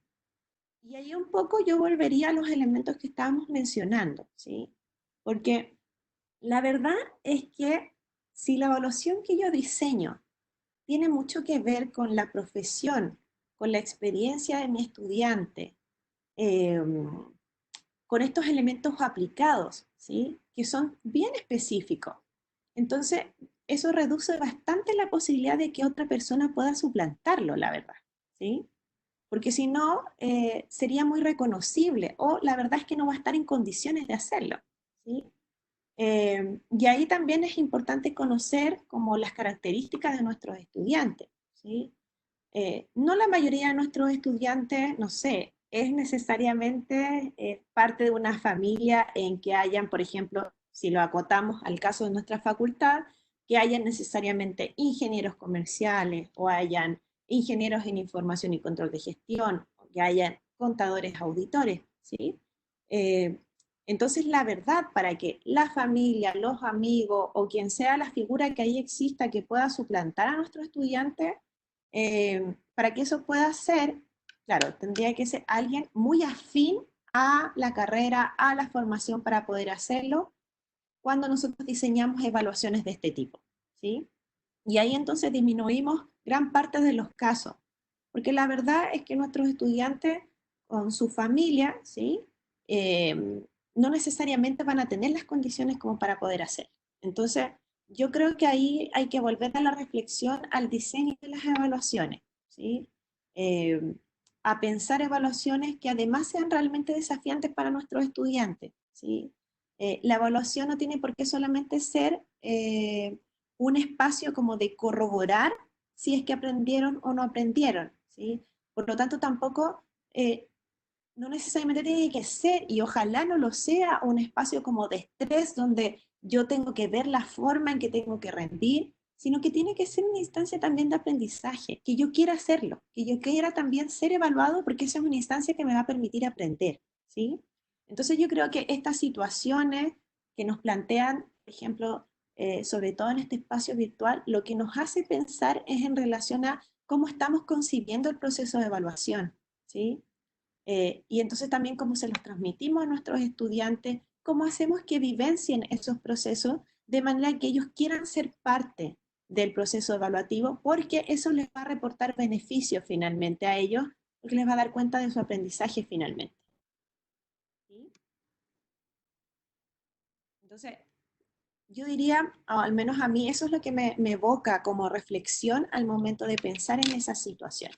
Y ahí un poco yo volvería a los elementos que estábamos mencionando, ¿sí? Porque la verdad es que si la evaluación que yo diseño tiene mucho que ver con la profesión, con la experiencia de mi estudiante, eh, con estos elementos aplicados, ¿sí? Que son bien específicos. Entonces, eso reduce bastante la posibilidad de que otra persona pueda suplantarlo, la verdad, ¿sí? Porque si no, sería muy reconocible o la verdad es que no va a estar en condiciones de hacerlo, ¿sí? Y ahí también es importante conocer como las características de nuestros estudiantes, ¿sí? No la mayoría de nuestros estudiantes, no sé, es necesariamente parte de una familia en que hayan, por ejemplo, si lo acotamos al caso de nuestra facultad, que hayan necesariamente ingenieros comerciales o hayan ingenieros en información y control de gestión, o que hayan contadores auditores, ¿sí? Eh, entonces, la verdad, para que la familia, los amigos o quien sea la figura que ahí exista que pueda suplantar a nuestro estudiante, para que eso pueda ser, claro, tendría que ser alguien muy afín a la carrera, a la formación para poder hacerlo cuando nosotros diseñamos evaluaciones de este tipo, ¿sí? Y ahí entonces disminuimos gran parte de los casos, porque la verdad es que nuestros estudiantes con su familia, ¿sí? No necesariamente van a tener las condiciones como para poder hacer. Entonces, yo creo que ahí hay que volver a la reflexión al diseño de las evaluaciones, ¿sí? Eh, a pensar evaluaciones que además sean realmente desafiantes para nuestros estudiantes, ¿sí? La evaluación no tiene por qué solamente ser un espacio como de corroborar si es que aprendieron o no aprendieron, ¿sí? Por lo tanto, tampoco, no necesariamente tiene que ser, y ojalá no lo sea, un espacio como de estrés donde yo tengo que ver la forma en que tengo que rendir, sino que tiene que ser una instancia también de aprendizaje, que yo quiera hacerlo, que yo quiera también ser evaluado porque esa es una instancia que me va a permitir aprender, ¿sí? Entonces yo creo que estas situaciones que nos plantean, por ejemplo, sobre todo en este espacio virtual, lo que nos hace pensar es en relación a cómo estamos concibiendo el proceso de evaluación, ¿sí? Y entonces también cómo se los transmitimos a nuestros estudiantes, cómo hacemos que vivencien esos procesos de manera que ellos quieran ser parte del proceso evaluativo, porque eso les va a reportar beneficios finalmente a ellos, porque les va a dar cuenta de su aprendizaje finalmente. ¿Sí? Entonces, yo diría, o al menos a mí, eso es lo que me evoca como reflexión al momento de pensar en esa situación.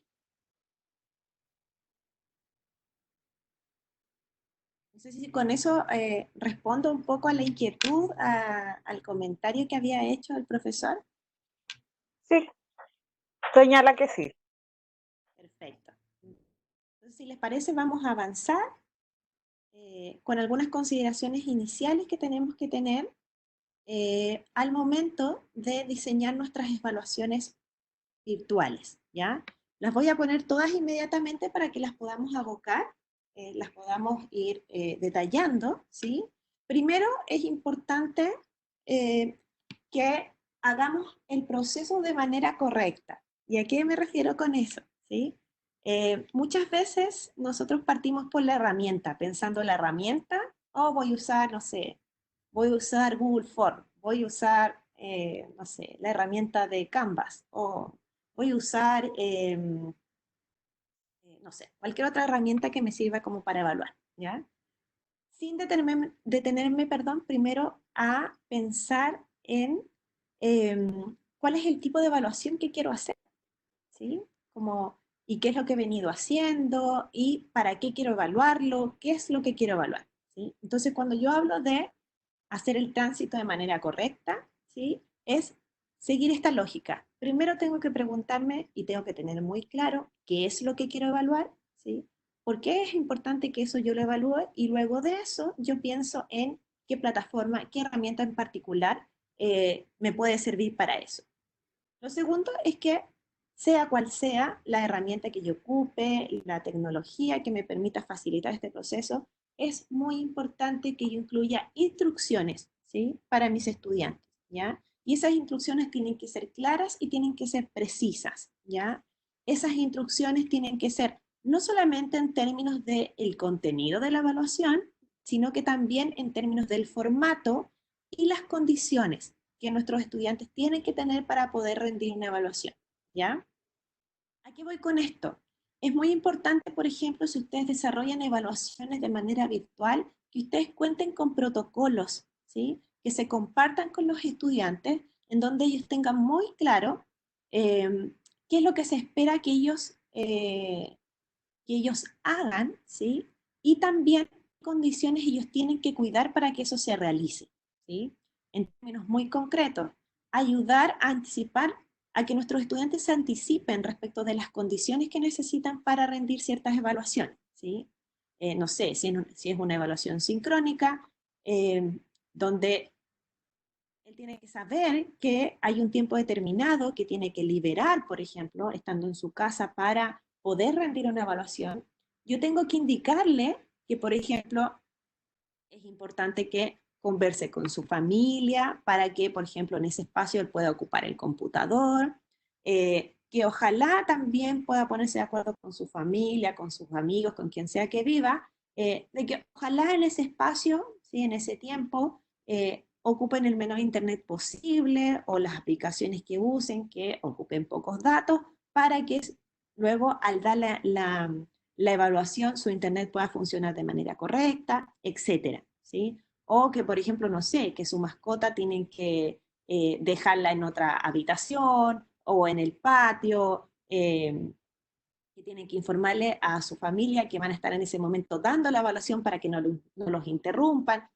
No sé si con eso respondo un poco a la inquietud, al comentario que había hecho el profesor. Sí, señala que sí. Perfecto. Entonces, si les parece, vamos a avanzar con algunas consideraciones iniciales que tenemos que tener. al momento de diseñar nuestras evaluaciones virtuales, ¿ya? Las voy a poner todas inmediatamente para que las podamos abocar, las podamos ir detallando, ¿sí? Primero es importante que hagamos el proceso de manera correcta. ¿Y a qué me refiero con eso? ¿Sí? Muchas veces nosotros partimos por la herramienta, pensando en la herramienta, oh, voy a usar, no sé, voy a usar Google Form, voy a usar, no sé, la herramienta de Canvas, o voy a usar, no sé, cualquier otra herramienta que me sirva como para evaluar, ¿ya? Sin detenerme, perdón, primero a pensar en cuál es el tipo de evaluación que quiero hacer, ¿sí? Como, y qué es lo que he venido haciendo, y para qué quiero evaluarlo, qué es lo que quiero evaluar, ¿sí? Entonces, cuando yo hablo de hacer el tránsito de manera correcta, ¿sí? Es seguir esta lógica. Primero tengo que preguntarme y tengo que tener muy claro qué es lo que quiero evaluar, ¿sí? ¿Por qué es importante que eso yo lo evalúe? Y luego de eso yo pienso en qué plataforma, qué herramienta en particular me puede servir para eso. Lo segundo es que sea cual sea la herramienta que yo ocupe, la tecnología que me permita facilitar este proceso, es muy importante que yo incluya instrucciones, ¿sí? Para mis estudiantes, ¿ya? Y esas instrucciones tienen que ser claras y tienen que ser precisas, ¿ya? Esas instrucciones tienen que ser no solamente en términos del contenido de la evaluación, sino que también en términos del formato y las condiciones que nuestros estudiantes tienen que tener para poder rendir una evaluación, ¿ya? ¿A qué voy con esto? Es muy importante, por ejemplo, si ustedes desarrollan evaluaciones de manera virtual, que ustedes cuenten con protocolos, ¿sí? Que se compartan con los estudiantes, en donde ellos tengan muy claro qué es lo que se espera que ellos hagan, ¿sí? Y también qué condiciones ellos tienen que cuidar para que eso se realice, ¿sí? En términos muy concretos, ayudar a anticipar, a que nuestros estudiantes se anticipen respecto de las condiciones que necesitan para rendir ciertas evaluaciones, ¿sí? No sé, si es una evaluación sincrónica, donde él tiene que saber que hay un tiempo determinado que tiene que liberar, por ejemplo, estando en su casa para poder rendir una evaluación. Yo tengo que indicarle que, por ejemplo, es importante que converse con su familia para que, por ejemplo, en ese espacio él pueda ocupar el computador, que ojalá también pueda ponerse de acuerdo con su familia, con sus amigos, con quien sea que viva, de que ojalá en ese espacio, ¿sí? En ese tiempo, ocupen el menor internet posible o las aplicaciones que usen que ocupen pocos datos para que luego al dar la evaluación su internet pueda funcionar de manera correcta, etcétera, ¿sí? O que, por ejemplo, no sé, que su mascota tienen que dejarla en otra habitación o en el patio, que tienen que informarle a su familia que van a estar en ese momento dando la evaluación para que no los interrumpan.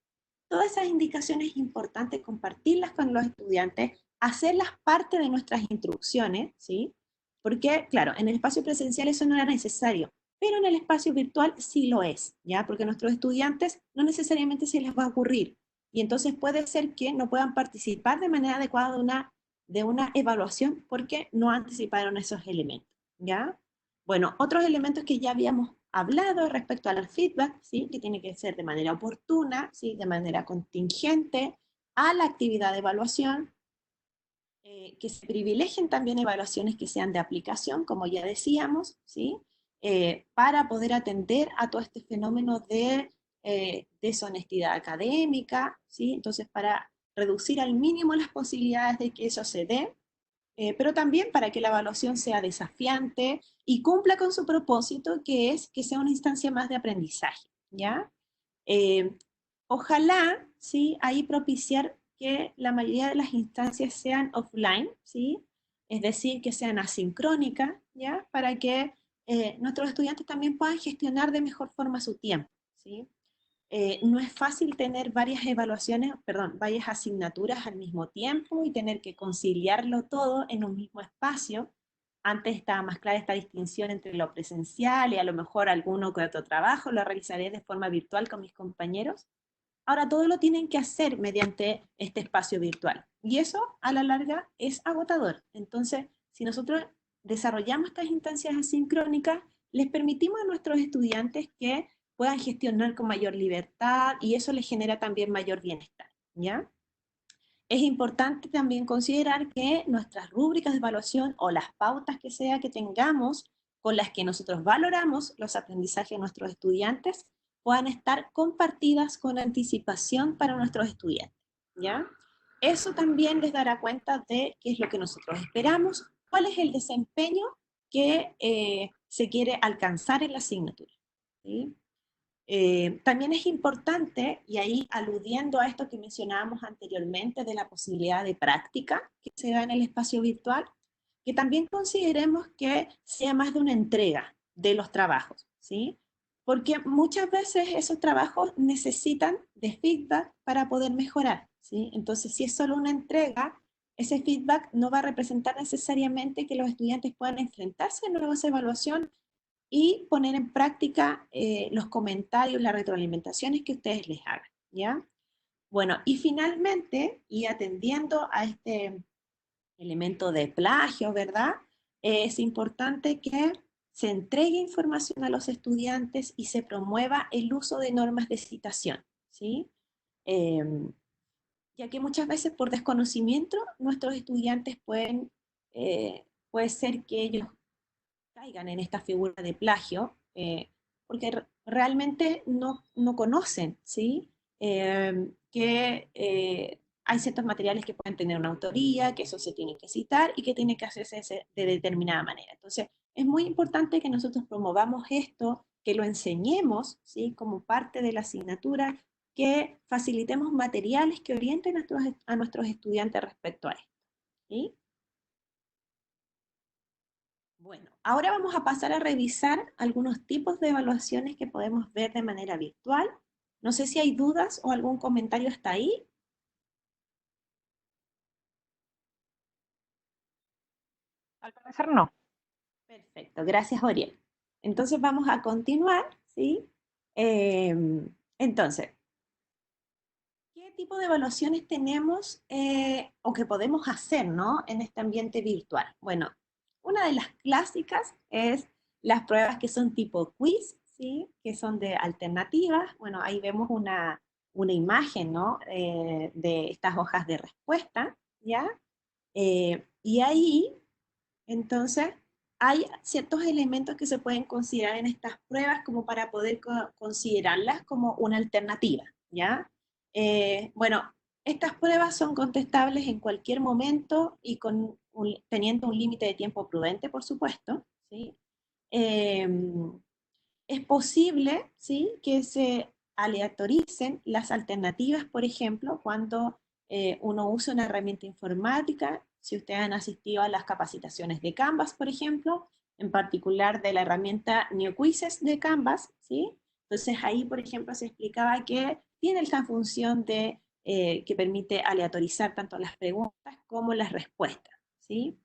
Todas esas indicaciones es importante compartirlas con los estudiantes, hacerlas parte de nuestras instrucciones, ¿sí? Porque, claro, en el espacio presencial eso no era necesario, pero en el espacio virtual sí lo es, ¿ya? Porque a nuestros estudiantes no necesariamente se les va a ocurrir. Y entonces puede ser que no puedan participar de manera adecuada de una evaluación porque no anticiparon esos elementos, ¿ya? Bueno, otros elementos que ya habíamos hablado respecto al feedback, ¿sí? Que tiene que ser de manera oportuna, ¿sí? De manera contingente a la actividad de evaluación, que se privilegien también evaluaciones que sean de aplicación, como ya decíamos, ¿sí? Para poder atender a todo este fenómeno de deshonestidad académica, ¿sí? Entonces, para reducir al mínimo las posibilidades de que eso se dé, pero también para que la evaluación sea desafiante y cumpla con su propósito, que es que sea una instancia más de aprendizaje, ¿ya? Eh, Ojalá, ¿sí? Ahí propiciar que la mayoría de las instancias sean offline, ¿sí? Es decir, que sean asincrónicas, ¿ya? Para que nuestros estudiantes también puedan gestionar de mejor forma su tiempo, ¿sí? No es fácil tener varias evaluaciones, perdón, varias asignaturas al mismo tiempo y tener que conciliarlo todo en un mismo espacio. Antes estaba más clara esta distinción entre lo presencial y a lo mejor alguno que otro trabajo lo realizaré de forma virtual con mis compañeros. Ahora todo lo tienen que hacer mediante este espacio virtual. Y eso a la larga es agotador. Entonces, si nosotros desarrollamos estas instancias asincrónicas, les permitimos a nuestros estudiantes que puedan gestionar con mayor libertad y eso les genera también mayor bienestar, ¿ya? Es importante también considerar que nuestras rúbricas de evaluación o las pautas que sea que tengamos con las que nosotros valoramos los aprendizajes de nuestros estudiantes puedan estar compartidas con anticipación para nuestros estudiantes, ¿ya? Eso también les dará cuenta de qué es lo que nosotros esperamos, cuál es el desempeño que se quiere alcanzar en la asignatura, ¿sí? También es importante, y ahí aludiendo a esto que mencionábamos anteriormente de la posibilidad de práctica que se da en el espacio virtual, que también consideremos que sea más de una entrega de los trabajos, ¿sí? Porque muchas veces esos trabajos necesitan de feedback para poder mejorar, ¿sí? Entonces, si es solo una entrega, ese feedback no va a representar necesariamente que los estudiantes puedan enfrentarse a nuevas evaluaciones y poner en práctica los comentarios, las retroalimentaciones que ustedes les hagan, ¿ya? Bueno, y finalmente, y atendiendo a este elemento de plagio, ¿verdad? Es importante que se entregue información a los estudiantes y se promueva el uso de normas de citación, ¿sí? Eh, ya que muchas veces por desconocimiento nuestros estudiantes puede ser que ellos caigan en esta figura de plagio, porque realmente no conocen, ¿sí? Que hay ciertos materiales que pueden tener una autoría, que eso se tiene que citar y que tiene que hacerse de determinada manera. Entonces, es muy importante que nosotros promovamos esto, que lo enseñemos, ¿sí? Como parte de la asignatura, que facilitemos materiales que orienten a nuestros estudiantes respecto a esto, ¿sí? Bueno, ahora vamos a pasar a revisar algunos tipos de evaluaciones que podemos ver de manera virtual. No sé si hay dudas o algún comentario hasta ahí. Al parecer no. Perfecto, gracias, Oriel. Entonces vamos a continuar, ¿sí? Entonces, ¿qué tipo de evaluaciones tenemos o que podemos hacer, ¿no? En este ambiente virtual? Bueno, una de las clásicas es las pruebas que son tipo quiz, ¿sí? Que son de alternativas. Bueno, ahí vemos una imagen, ¿no? De estas hojas de respuesta, ¿ya? Y ahí, entonces, hay ciertos elementos que se pueden considerar en estas pruebas como para poder considerarlas como una alternativa, ¿ya? Bueno, estas pruebas son contestables en cualquier momento y teniendo un límite de tiempo prudente, por supuesto, ¿sí? Eh, es posible, ¿sí? Que se aleatoricen las alternativas, por ejemplo, cuando uno usa una herramienta informática, si ustedes han asistido a las capacitaciones de Canvas, por ejemplo, en particular de la herramienta NeoQuizzes de Canvas, ¿sí? Entonces ahí, por ejemplo, se explicaba que tiene esta función que permite aleatorizar tanto las preguntas como las respuestas, ¿sí?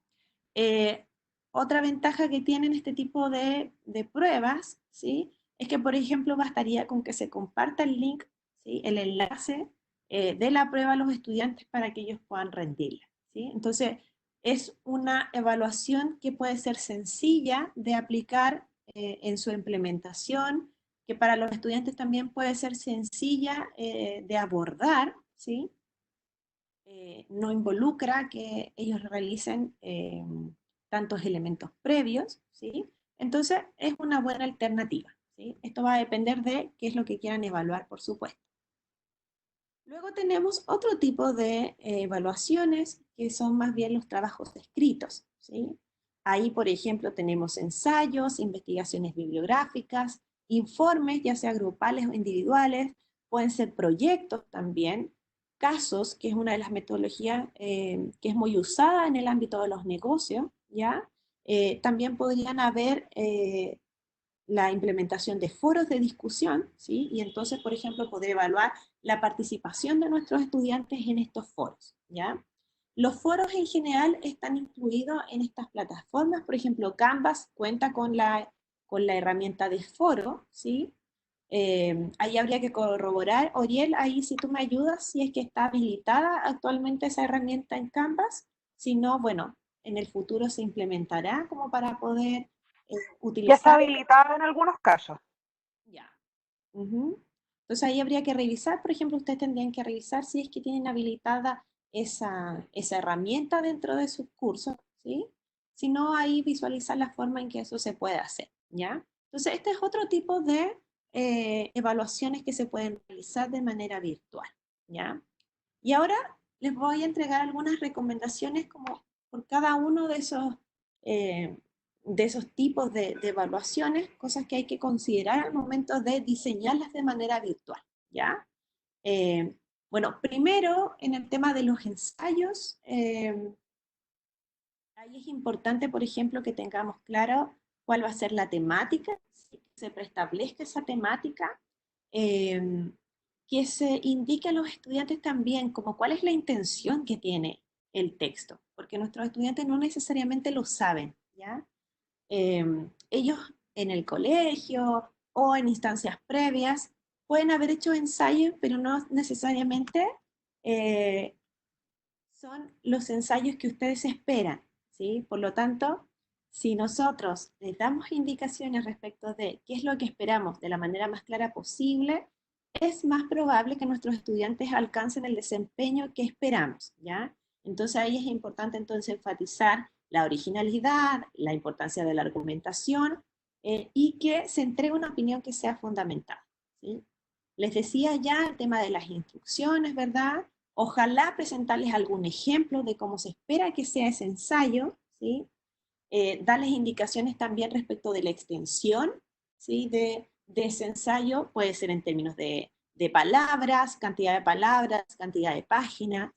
Eh, Otra ventaja que tienen este tipo de pruebas, ¿sí? Es que, por ejemplo, bastaría con que se comparta el link, ¿sí? El enlace de la prueba a los estudiantes para que ellos puedan rendirla, ¿sí? Entonces, es una evaluación que puede ser sencilla de aplicar en su implementación, que para los estudiantes también puede ser sencilla de abordar, ¿sí? No involucra que ellos realicen tantos elementos previos, ¿sí? Entonces es una buena alternativa, ¿sí? Esto va a depender de qué es lo que quieran evaluar, por supuesto. Luego tenemos otro tipo de evaluaciones que son más bien los trabajos escritos, ¿sí? Ahí, por ejemplo, tenemos ensayos, investigaciones bibliográficas, informes, ya sea grupales o individuales, pueden ser proyectos también, casos, que es una de las metodologías que es muy usada en el ámbito de los negocios, ¿ya? También podrían haber la implementación de foros de discusión, ¿sí? Y entonces, por ejemplo, poder evaluar la participación de nuestros estudiantes en estos foros, ¿ya? Los foros en general están incluidos en estas plataformas, por ejemplo, Canvas cuenta con la herramienta de foro, ¿sí? Ahí habría que corroborar. Oriel, ahí si tú me ayudas, si es que está habilitada actualmente esa herramienta en Canvas. Si no, bueno, en el futuro se implementará como para poder Ya está utilizar. habilitada en algunos casos. Ya. Ujú. Entonces ahí habría que revisar, por ejemplo, ustedes tendrían que revisar si es que tienen habilitada esa herramienta dentro de sus cursos, ¿sí? Si no, ahí visualizar la forma en que eso se puede hacer, ¿ya? Entonces, este es otro tipo de evaluaciones que se pueden realizar de manera virtual, ¿ya? Y ahora les voy a entregar algunas recomendaciones como por cada uno de esos tipos de evaluaciones, cosas que hay que considerar al momento de diseñarlas de manera virtual, ¿ya? Eh, bueno, primero en el tema de los ensayos, ahí es importante, por ejemplo, que tengamos claro cuál va a ser la temática, que se preestablezca esa temática, eh, que se indique a los estudiantes también como cuál es la intención que tiene el texto, porque nuestros estudiantes no necesariamente lo saben, ¿ya? Ellos en el colegio o en instancias previas pueden haber hecho ensayos, pero no necesariamente eh, son los ensayos que ustedes esperan, ¿sí? Por lo tanto, si nosotros les damos indicaciones respecto de qué es lo que esperamos de la manera más clara posible, es más probable que nuestros estudiantes alcancen el desempeño que esperamos, ¿ya? Entonces ahí es importante entonces enfatizar la originalidad, la importancia de la argumentación y que se entregue una opinión que sea fundamentada, ¿sí? Les decía ya el tema de las instrucciones, ¿verdad? Ojalá presentarles algún ejemplo de cómo se espera que sea ese ensayo, ¿sí? Darles indicaciones también respecto de la extensión, ¿sí? De ese ensayo, puede ser en términos de palabras, cantidad de páginas.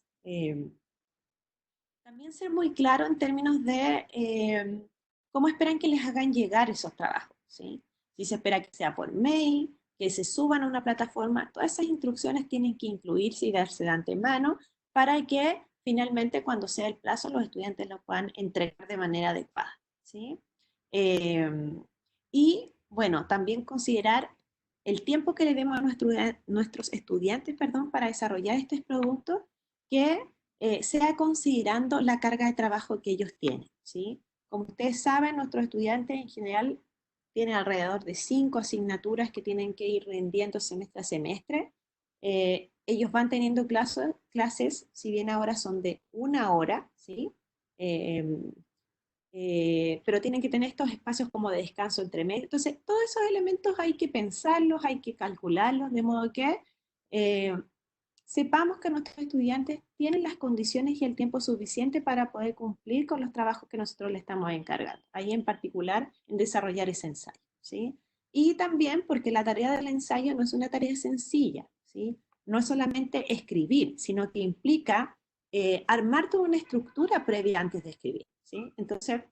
También ser muy claro en términos de cómo esperan que les hagan llegar esos trabajos, ¿sí? Si se espera que sea por mail, que se suban a una plataforma, todas esas instrucciones tienen que incluirse y darse de antemano para que finalmente cuando sea el plazo los estudiantes lo puedan entregar de manera adecuada, ¿sí? Eh, y bueno, también considerar el tiempo que le demos a nuestros estudiantes, perdón, para desarrollar estos productos, que sea considerando la carga de trabajo que ellos tienen, ¿sí? Como ustedes saben, nuestros estudiantes en general tienen alrededor de 5 asignaturas que tienen que ir rindiendo semestre a semestre. Ellos van teniendo clases, si bien ahora son de 1 hora, ¿sí? Eh, pero tienen que tener estos espacios como de descanso entre medio. Entonces, todos esos elementos hay que pensarlos, hay que calcularlos, de modo que eh, sepamos que nuestros estudiantes tienen las condiciones y el tiempo suficiente para poder cumplir con los trabajos que nosotros les estamos encargando. Ahí en particular en desarrollar ese ensayo, ¿sí? Y también porque la tarea del ensayo no es una tarea sencilla, ¿sí? No es solamente escribir, sino que implica armar toda una estructura previa antes de escribir, ¿sí? Entonces,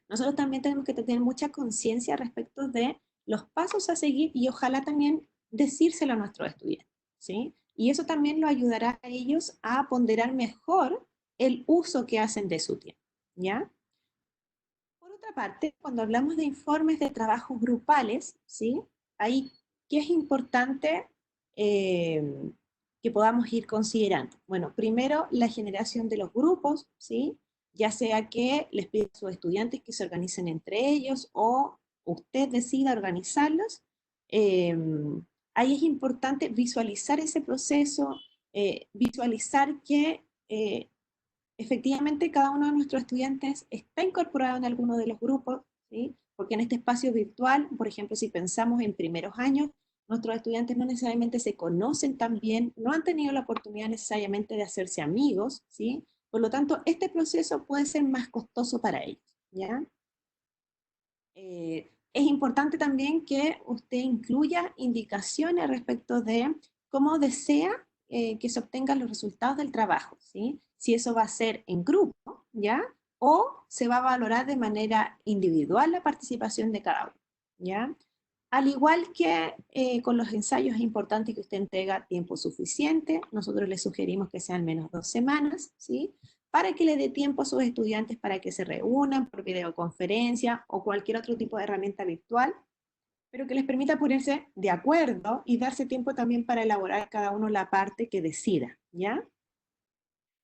nosotros también tenemos que tener mucha conciencia respecto de los pasos a seguir y ojalá también decírselo a nuestros estudiantes, ¿sí? Y eso también lo ayudará a ellos a ponderar mejor el uso que hacen de su tiempo, ¿ya? Por otra parte, cuando hablamos de informes de trabajos grupales, ¿sí? Ahí, ¿qué es importante eh, que podamos ir considerando? Bueno, primero, la generación de los grupos, ¿sí? Ya sea que les pida a sus estudiantes que se organicen entre ellos o usted decida organizarlos. Eh, Ahí es importante visualizar ese proceso, visualizar que efectivamente cada uno de nuestros estudiantes está incorporado en alguno de los grupos, ¿sí? Porque en este espacio virtual, por ejemplo, si pensamos en primeros años, nuestros estudiantes no necesariamente se conocen tan bien, no han tenido la oportunidad necesariamente de hacerse amigos, ¿sí? Por lo tanto, este proceso puede ser más costoso para ellos, ¿ya? Es importante también que usted incluya indicaciones respecto de cómo desea que se obtengan los resultados del trabajo, ¿sí? Si eso va a ser en grupo, ¿ya? O se va a valorar de manera individual la participación de cada uno, ¿ya? Al igual que con los ensayos es importante que usted entregue tiempo suficiente. Nosotros le sugerimos que sean menos 2 semanas, ¿sí? Para que le dé tiempo a sus estudiantes para que se reúnan por videoconferencia o cualquier otro tipo de herramienta virtual pero que les permita ponerse de acuerdo y darse tiempo también para elaborar cada uno la parte que decida, ¿ya?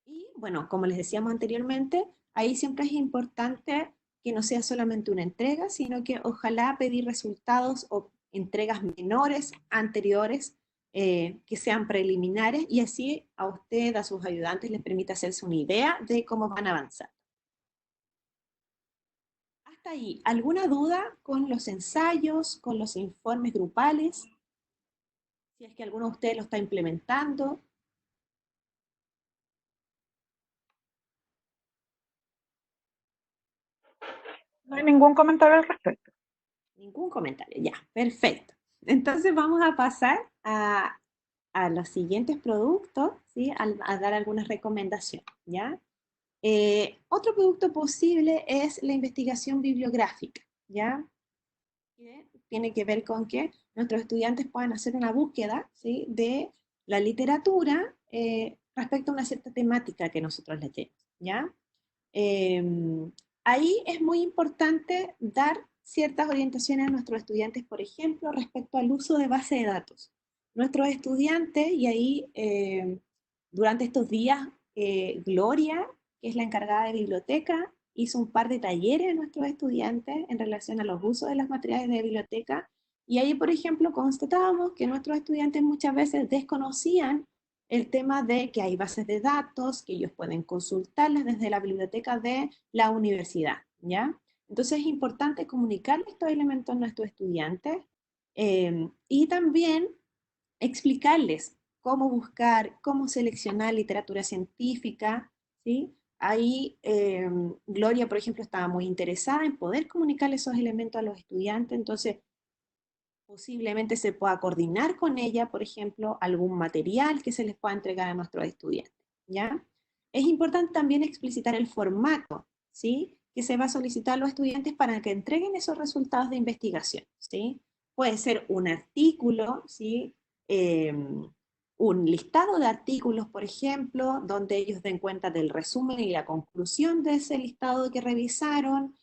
Y bueno, como les decíamos anteriormente, ahí siempre es importante que no sea solamente una entrega, sino que ojalá pedir resultados o entregas menores, anteriores, que sean preliminares, y así a usted, a sus ayudantes, les permite hacerse una idea de cómo van a avanzar. Hasta ahí, ¿alguna duda con los ensayos, con los informes grupales? Si es que alguno de ustedes lo está implementando. No hay ningún comentario al respecto. Ningún comentario, ya, perfecto. Entonces vamos a pasar a los siguientes productos, ¿sí? A dar algunas recomendaciones, ¿ya? Otro producto posible es la investigación bibliográfica, ¿ya? Que tiene que ver con que nuestros estudiantes puedan hacer una búsqueda, ¿sí? De la literatura respecto a una cierta temática que nosotros leemos, ¿ya? Eh, Ahí es muy importante dar ciertas orientaciones a nuestros estudiantes, por ejemplo, respecto al uso de base de datos. Nuestros estudiantes, y ahí durante estos días, Gloria, que es la encargada de biblioteca, hizo un par de talleres a nuestros estudiantes en relación a los usos de las materiales de biblioteca, y ahí, por ejemplo, constatábamos que nuestros estudiantes muchas veces desconocían el tema de que hay bases de datos, que ellos pueden consultarlas desde la biblioteca de la universidad, ¿ya? Entonces es importante comunicar estos elementos a nuestros estudiantes y también explicarles cómo buscar, cómo seleccionar literatura científica, ¿sí? Ahí Gloria, por ejemplo, estaba muy interesada en poder comunicar esos elementos a los estudiantes, entonces posiblemente se pueda coordinar con ella, por ejemplo, algún material que se les pueda entregar a nuestros estudiantes, ¿ya? Es importante también explicitar el formato, ¿sí? Que se va a solicitar a los estudiantes para que entreguen esos resultados de investigación, ¿sí? Puede ser un artículo, ¿sí? Un listado de artículos, por ejemplo, donde ellos den cuenta del resumen y la conclusión de ese listado que revisaron,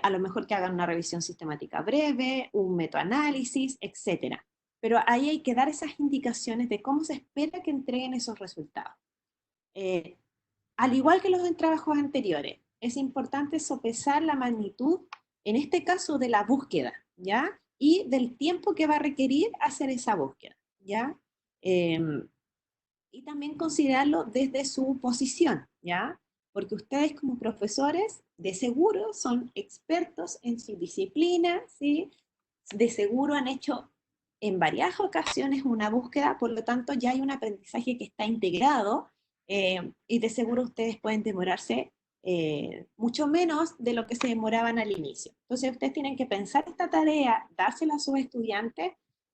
a lo mejor que hagan una revisión sistemática breve, un metaanálisis, etcétera. Pero ahí hay que dar esas indicaciones de cómo se espera que entreguen esos resultados. Eh, Al igual que los trabajos anteriores, es importante sopesar la magnitud, en este caso de la búsqueda, ¿ya? Y del tiempo que va a requerir hacer esa búsqueda, ¿ya? Eh, y también considerarlo desde su posición, ¿ya? Porque ustedes como profesores de seguro son expertos en su disciplina, ¿sí? De seguro han hecho en varias ocasiones una búsqueda, por lo tanto ya hay un aprendizaje que está integrado y de seguro ustedes pueden demorarse mucho menos de lo que se demoraban al inicio. Entonces ustedes tienen que pensar esta tarea, dársela a sus estudiantes,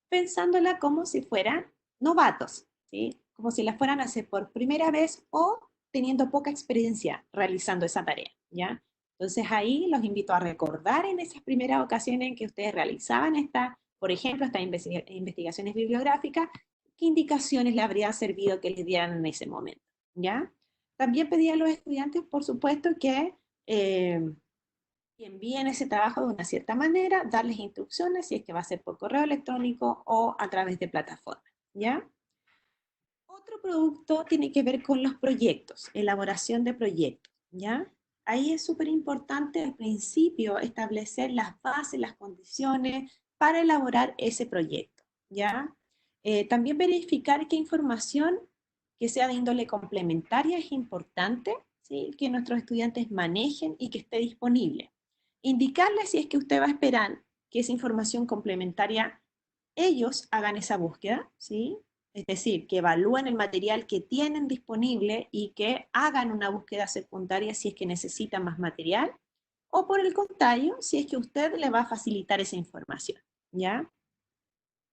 pensándola como si fueran novatos, ¿sí? Como si la fueran a hacer por primera vez o teniendo poca experiencia realizando esa tarea, ¿ya? Entonces ahí los invito a recordar en esas primeras ocasiones en que ustedes realizaban esta, por ejemplo, estas investigaciones bibliográficas, qué indicaciones le habría servido que les dieran en ese momento, ¿ya? También pedí a los estudiantes, por supuesto, que envíen ese trabajo de una cierta manera, darles instrucciones si es que va a ser por correo electrónico o a través de plataformas, ¿ya? Otro producto tiene que ver con los proyectos, elaboración de proyectos, ¿ya? Ahí es súper importante al principio establecer las bases, las condiciones para elaborar ese proyecto, ¿ya? También verificar qué información que sea de índole complementaria es importante, ¿sí? Que nuestros estudiantes manejen y que esté disponible. Indicarles si es que usted va a esperar que esa información complementaria ellos hagan esa búsqueda, ¿sí? Es decir, que evalúen el material que tienen disponible y que hagan una búsqueda secundaria si es que necesitan más material, o por el contrario, si es que usted le va a facilitar esa información, ¿ya?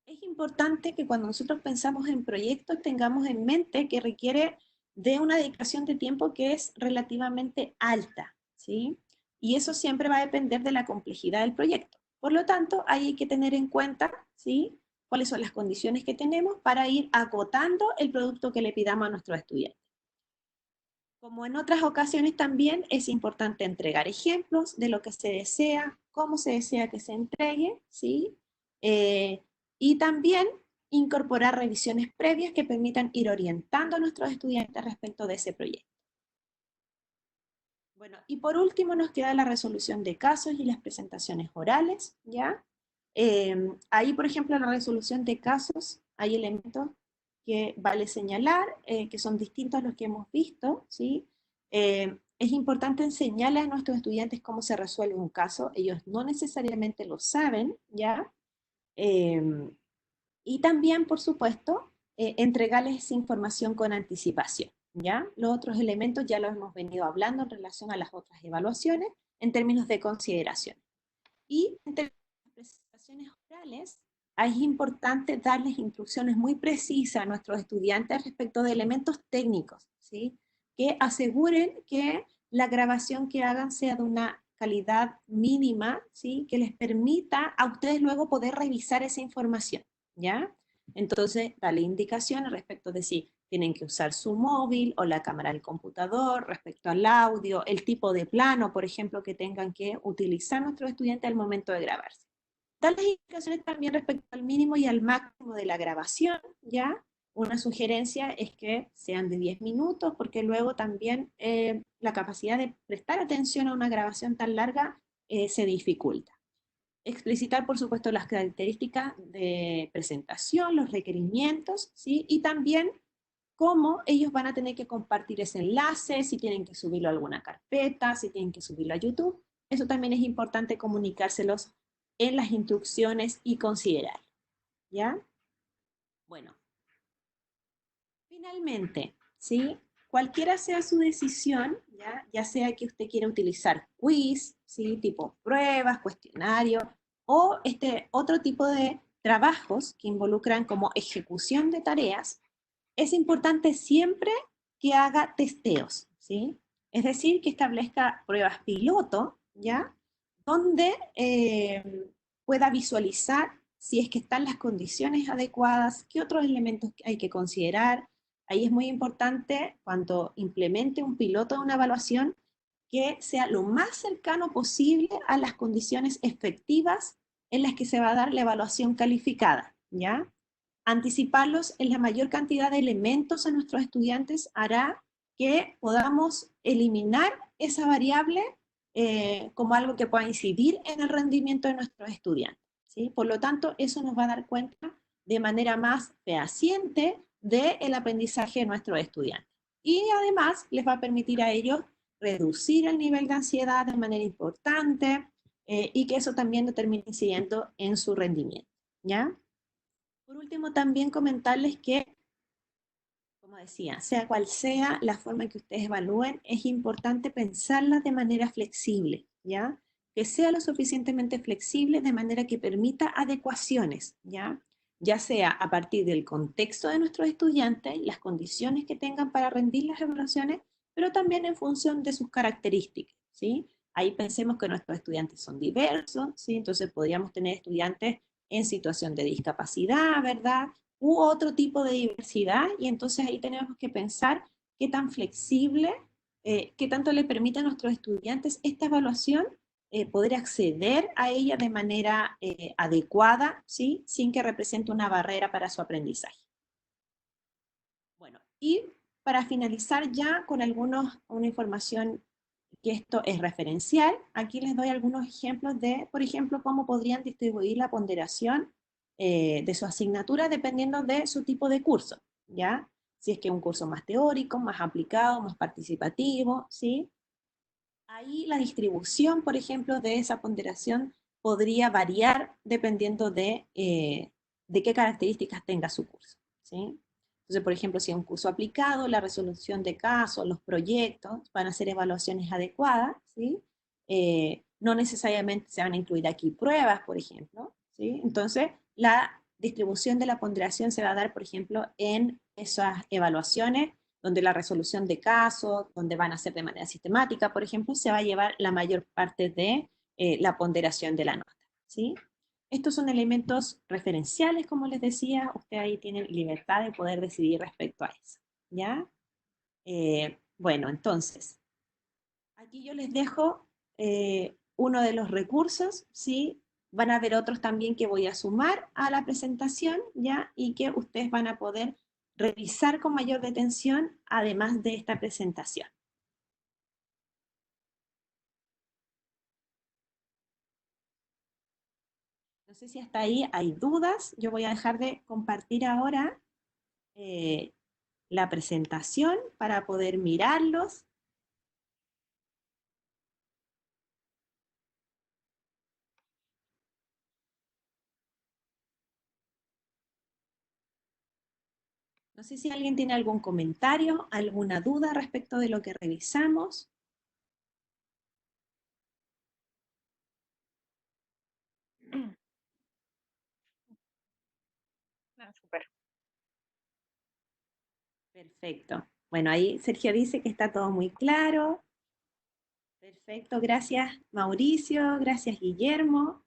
Es importante que cuando nosotros pensamos en proyectos tengamos en mente que requiere de una dedicación de tiempo que es relativamente alta, ¿sí? Y eso siempre va a depender de la complejidad del proyecto. Por lo tanto, ahí hay que tener en cuenta, ¿sí? Cuáles son las condiciones que tenemos para ir acotando el producto que le pidamos a nuestros estudiantes. Como en otras ocasiones también es importante entregar ejemplos de lo que se desea, cómo se desea que se entregue, ¿sí? Y también incorporar revisiones previas que permitan ir orientando a nuestros estudiantes respecto de ese proyecto. Bueno, y por último nos queda la resolución de casos y las presentaciones orales, ¿ya? Ahí, por ejemplo, en la resolución de casos hay elementos que vale señalar, que son distintos a los que hemos visto, ¿sí? Es importante enseñarles a nuestros estudiantes cómo se resuelve un caso, ellos no necesariamente lo saben, ¿ya? Y también, por supuesto, entregarles esa información con anticipación, ¿ya? Los otros elementos ya los hemos venido hablando en relación a las otras evaluaciones en términos de consideración. Y en términos de presentaciones orales, es importante darles instrucciones muy precisas a nuestros estudiantes respecto de elementos técnicos, ¿sí? Que aseguren que la grabación que hagan sea de una calidad mínima, ¿sí? Que les permita a ustedes luego poder revisar esa información, ¿ya? Entonces, darle indicaciones respecto de si tienen que usar su móvil o la cámara del computador, respecto al audio, el tipo de plano, por ejemplo, que tengan que utilizar nuestros estudiantes al momento de grabarse. Darles indicaciones también respecto al mínimo y al máximo de la grabación, ¿ya? Una sugerencia es que sean de 10 minutos, porque luego también la capacidad de prestar atención a una grabación tan larga se dificulta. Explicitar, por supuesto, las características de presentación, los requerimientos, ¿sí? Y también cómo ellos van a tener que compartir ese enlace, si tienen que subirlo a alguna carpeta, si tienen que subirlo a YouTube. Eso también es importante comunicárselos en las instrucciones y considerar, ¿ya? Bueno, finalmente, ¿sí? Cualquiera sea su decisión, ya sea que usted quiera utilizar quiz, ¿sí? Tipo pruebas, cuestionario, o este otro tipo de trabajos que involucran como ejecución de tareas, es importante siempre que haga testeos, ¿sí? Es decir, que establezca pruebas piloto, ¿ya? Donde pueda visualizar si es que están las condiciones adecuadas, qué otros elementos hay que considerar. Ahí es muy importante, cuando implemente un piloto de una evaluación, que sea lo más cercano posible a las condiciones efectivas en las que se va a dar la evaluación calificada, ¿ya? Anticiparlos en la mayor cantidad de elementos a nuestros estudiantes hará que podamos eliminar esa variable como algo que pueda incidir en el rendimiento de nuestros estudiantes, ¿sí? Por lo tanto, eso nos va a dar cuenta de manera más fehaciente del aprendizaje de nuestros estudiantes. Y además les va a permitir a ellos reducir el nivel de ansiedad de manera importante y que eso también no termine incidiendo en su rendimiento, ¿ya? Por último, también comentarles que, como decía, sea cual sea la forma en que ustedes evalúen, es importante pensarla de manera flexible, ¿ya? Que sea lo suficientemente flexible de manera que permita adecuaciones, ¿ya? Ya sea a partir del contexto de nuestros estudiantes, las condiciones que tengan para rendir las evaluaciones, pero también en función de sus características, ¿sí? Ahí pensemos que nuestros estudiantes son diversos, ¿sí? Entonces podríamos tener estudiantes en situación de discapacidad, ¿verdad? U otro tipo de diversidad, y entonces ahí tenemos que pensar qué tan flexible, qué tanto le permite a nuestros estudiantes esta evaluación poder acceder a ella de manera adecuada, ¿sí? Sin que represente una barrera para su aprendizaje. Bueno, y para finalizar ya con una información que esto es referencial, aquí les doy algunos ejemplos de, por ejemplo, cómo podrían distribuir la ponderación de su asignatura dependiendo de su tipo de curso, ¿ya? Si es que es un curso más teórico, más aplicado, más participativo, ¿sí? Ahí la distribución, por ejemplo, de esa ponderación podría variar dependiendo de qué características tenga su curso, ¿sí? Entonces, por ejemplo, si es un curso aplicado, la resolución de casos, los proyectos van a ser evaluaciones adecuadas, ¿sí? No necesariamente se van a incluir aquí pruebas, por ejemplo, ¿sí? Entonces, la distribución de la ponderación se va a dar, por ejemplo, en esas evaluaciones donde la resolución de casos, donde van a ser de manera sistemática, por ejemplo, se va a llevar la mayor parte de la ponderación de la nota, ¿sí? Estos son elementos referenciales, como les decía, ustedes ahí tienen libertad de poder decidir respecto a eso, ¿ya? Bueno, entonces, aquí yo les dejo uno de los recursos, ¿sí? van a haber otros también que voy a sumar a la presentación, ¿ya? Y que ustedes van a poder revisar con mayor detención, además de esta presentación. No sé si hasta ahí hay dudas. Yo voy a dejar de compartir ahora eh, la presentación para poder mirarlos. No sé si alguien tiene algún comentario, alguna duda respecto de lo que revisamos. Súper. Perfecto. Bueno, ahí Sergio dice que está todo muy claro. Perfecto, gracias Mauricio, gracias Guillermo.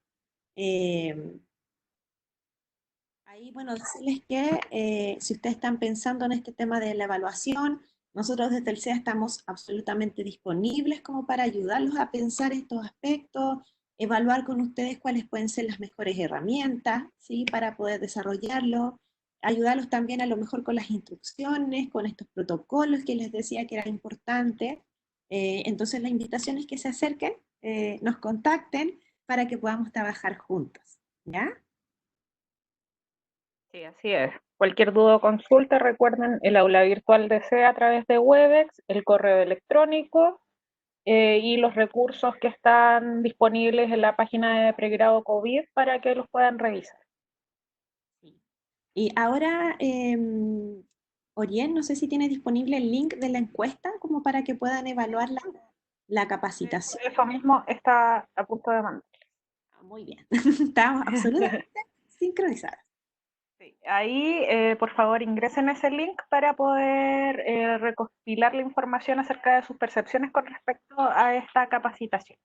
Ahí, bueno, decirles que si ustedes están pensando en este tema de la evaluación, nosotros desde el CEA estamos absolutamente disponibles como para ayudarlos a pensar estos aspectos, evaluar con ustedes cuáles pueden ser las mejores herramientas, ¿sí? Para poder desarrollarlo, ayudarlos también a lo mejor con las instrucciones, con estos protocolos que les decía que era importante. Entonces la invitación es que se acerquen, nos contacten para que podamos trabajar juntos, ¿ya? Sí, así es. Cualquier duda o consulta, recuerden el aula virtual de SEA a través de Webex, el correo electrónico y los recursos que están disponibles en la página de pregrado COVID para que los puedan revisar. Sí. Y ahora, Orien, no sé si tiene disponible el link de la encuesta como para que puedan evaluar la capacitación. Eso mismo está a punto de mandar. Muy bien, estamos absolutamente sincronizados. Sí, ahí, por favor, ingresen ese link para poder recopilar la información acerca de sus percepciones con respecto a esta capacitación.